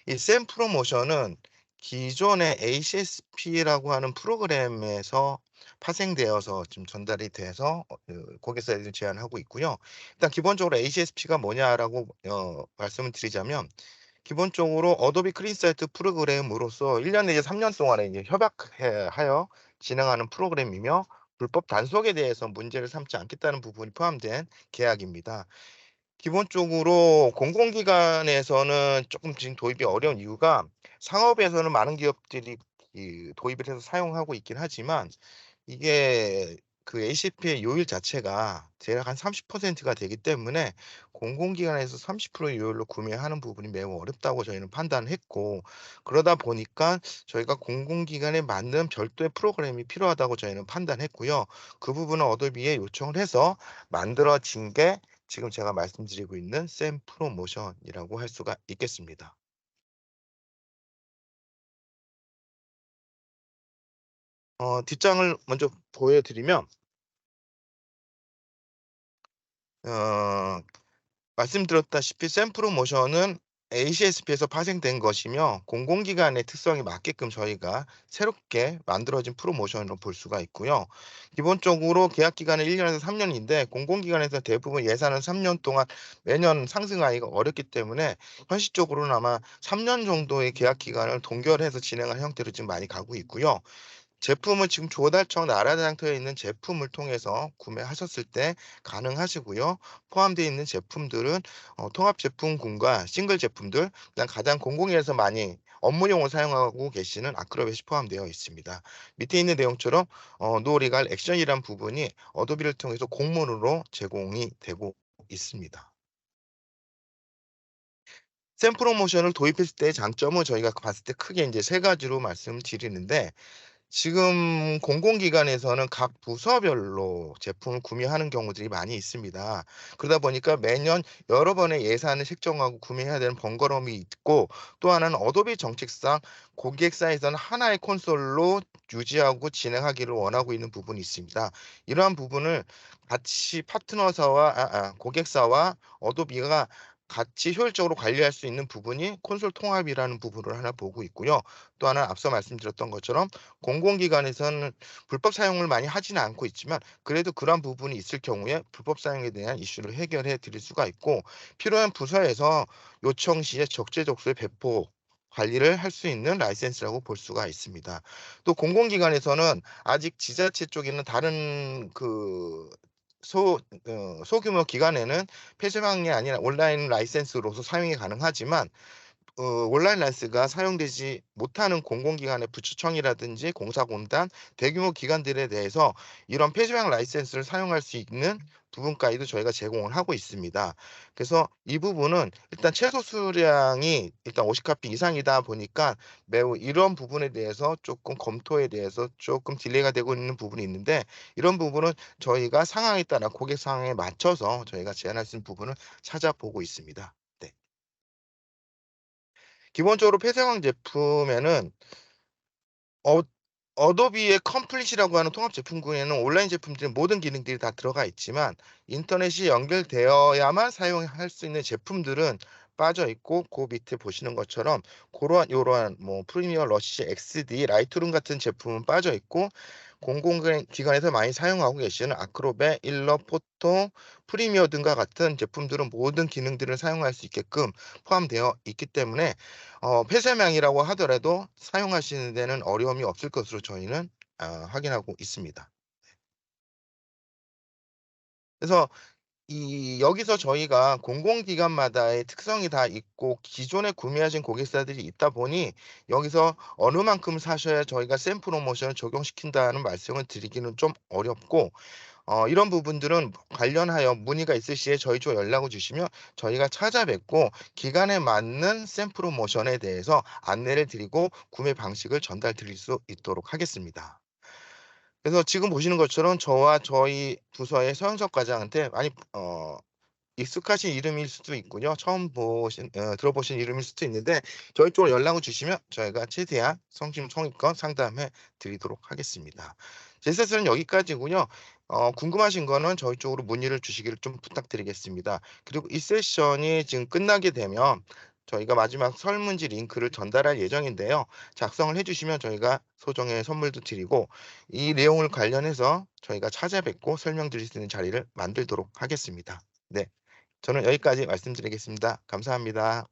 이 샘 프로모션은 기존의 HSP라고 하는 프로그램에서 파생되어서 지금 전달이 돼서 고객사에게 제안하고 있고요. 일단 기본적으로 HSP가 뭐냐라고 말씀을 드리자면, 기본적으로 어도비 클린사이트 프로그램으로서 1년 내지 3년 동안에 이제 협약해 하여 진행하는 프로그램이며, 불법 단속에 대해서 문제를 삼지 않겠다는 부분이 포함된 계약입니다. 기본적으로 공공기관에서는 조금 지금 도입이 어려운 이유가, 상업에서는 많은 기업들이 이 도입을 해서 사용하고 있긴 하지만, 이게 그 ACP의 요율 자체가 대략 한 30%가 되기 때문에 공공기관에서 30% 요율로 구매하는 부분이 매우 어렵다고 저희는 판단을 했고, 그러다 보니까 저희가 공공기관에 맞는 별도의 프로그램이 필요하다고 저희는 판단했고요. 그 부분은 어도비에 요청을 해서 만들어진 게 지금 제가 말씀드리고 있는 샘 프로모션이라고 할 수가 있겠습니다. 뒷장을 먼저 보여 드리면, 어 말씀드렸다시피 샘 프로모션은 ACSP에서 파생된 것이며, 공공기관의 특성에 맞게끔 저희가 새롭게 만들어진 프로모션으로 볼 수가 있고요. 기본적으로 계약 기간은 1 년에서 3 년인데, 공공기관에서 대부분 예산은 3년 동안 매년 상승하기가 어렵기 때문에 현실적으로는 아마 3년 정도의 계약 기간을 동결해서 진행한 형태로 지금 많이 가고 있고요. 제품은 지금 조달청 나라 장터에 있는 제품을 통해서 구매하셨을 때 가능하시고요. 포함되어 있는 제품들은 통합 제품군과 싱글 제품들, 그다음 가장 공공위에서 많이 업무용으로 사용하고 계시는 아크로벳이 포함되어 있습니다. 밑에 있는 내용처럼 노리갈 액션이란 부분이 어도비를 통해서 공문으로 제공이 되고 있습니다. 샘 프로모션을 도입했을 때의 장점은 저희가 봤을 때 크게 이제 세 가지로 말씀드리는데, 지금 공공기관에서는 각 부서별로 제품을 구매하는 경우들이 많이 있습니다. 그러다 보니까 매년 여러 번의 예산을 책정하고 구매해야 되는 번거로움이 있고, 또 하나는 어도비 정책상 고객사에서는 하나의 콘솔로 유지하고 진행하기를 원하고 있는 부분이 있습니다. 이러한 부분을 같이 고객사와 어도비가 같이 효율적으로 관리할 수 있는 부분이 콘솔 통합이라는 부분을 하나 보고 있고요. 또 하나 앞서 말씀드렸던 것처럼, 공공기관에서는 불법 사용을 많이 하지는 않고 있지만, 그래도 그러한 부분이 있을 경우에 불법 사용에 대한 이슈를 해결해 드릴 수가 있고, 필요한 부서에서 요청 시에 적재적소에 배포 관리를 할 수 있는 라이센스라고 볼 수가 있습니다. 또 공공기관에서는 아직 지자체 쪽에는 다른 소규모 기관에는 폐쇄방이 아니라 온라인 라이센스로서 사용이 가능하지만, 온라인 라이센스가 사용되지 못하는 공공기관의 부처청이라든지 공사공단, 대규모 기관들에 대해서 이런 폐쇄형 라이센스를 사용할 수 있는 부분까지도 저희가 제공을 하고 있습니다. 그래서 이 부분은 일단 최소 수량이 일단 50 카피 이상이다 보니까 매우 이런 부분에 대해서 조금 검토에 대해서 조금 딜레이가 되고 있는 부분이 있는데, 이런 부분은 저희가 상황에 따라 고객 상황에 맞춰서 저희가 제한할 수 있는 부분을 찾아보고 있습니다. 네. 기본적으로 폐쇄광 제품에는 어 어도비의 컴플릿이라고 하는 통합 제품군에는 온라인 제품들의 모든 기능들이 다 들어가 있지만, 인터넷이 연결되어야만 사용할 수 있는 제품들은 빠져 있고, 그 밑에 보시는 것처럼 고러한 요러한 뭐 프리미어 러시 XD, 라이트룸 같은 제품은 빠져 있고, 기관에서 많이 사용하고 계시는 아크로벳, 일러, 포토, 프리미어 등과 같은 제품들은 모든 기능들을 사용할 수 있게끔 포함되어 있기 때문에 폐쇄망이라고 하더라도 사용하시는 데는 어려움이 없을 것으로 저희는 확인하고 있습니다. 그래서 여기서 저희가 공공기관마다의 특성이 다 있고 기존에 구매하신 고객사들이 있다 보니, 여기서 어느 만큼 사셔야 저희가 샘 프로모션을 적용시킨다는 말씀을 드리기는 좀 어렵고, 이런 부분들은 관련하여 문의가 있을 시에 저희 쪽으로 연락을 주시면 저희가 찾아뵙고 기간에 맞는 샘 프로모션에 대해서 안내를 드리고 구매 방식을 전달 드릴 수 있도록 하겠습니다. 그래서 지금 보시는 것처럼 저와 저희 부서의 서영석 과장한테 많이 익숙하신 이름일 수도 있고요. 처음 들어보신 이름일 수도 있는데, 저희 쪽으로 연락을 주시면 저희가 최대한 성심성의껏 상담해 드리도록 하겠습니다. 제 세스는 여기까지고요. 궁금하신 거는 저희 쪽으로 문의를 주시기를 좀 부탁드리겠습니다. 그리고 이 세션이 지금 끝나게 되면 저희가 마지막 설문지 링크를 전달할 예정인데요. 작성을 해 주시면 저희가 소정의 선물도 드리고, 이 내용을 관련해서 저희가 찾아뵙고 설명드릴 수 있는 자리를 만들도록 하겠습니다. 네. 저는 여기까지 말씀드리겠습니다. 감사합니다.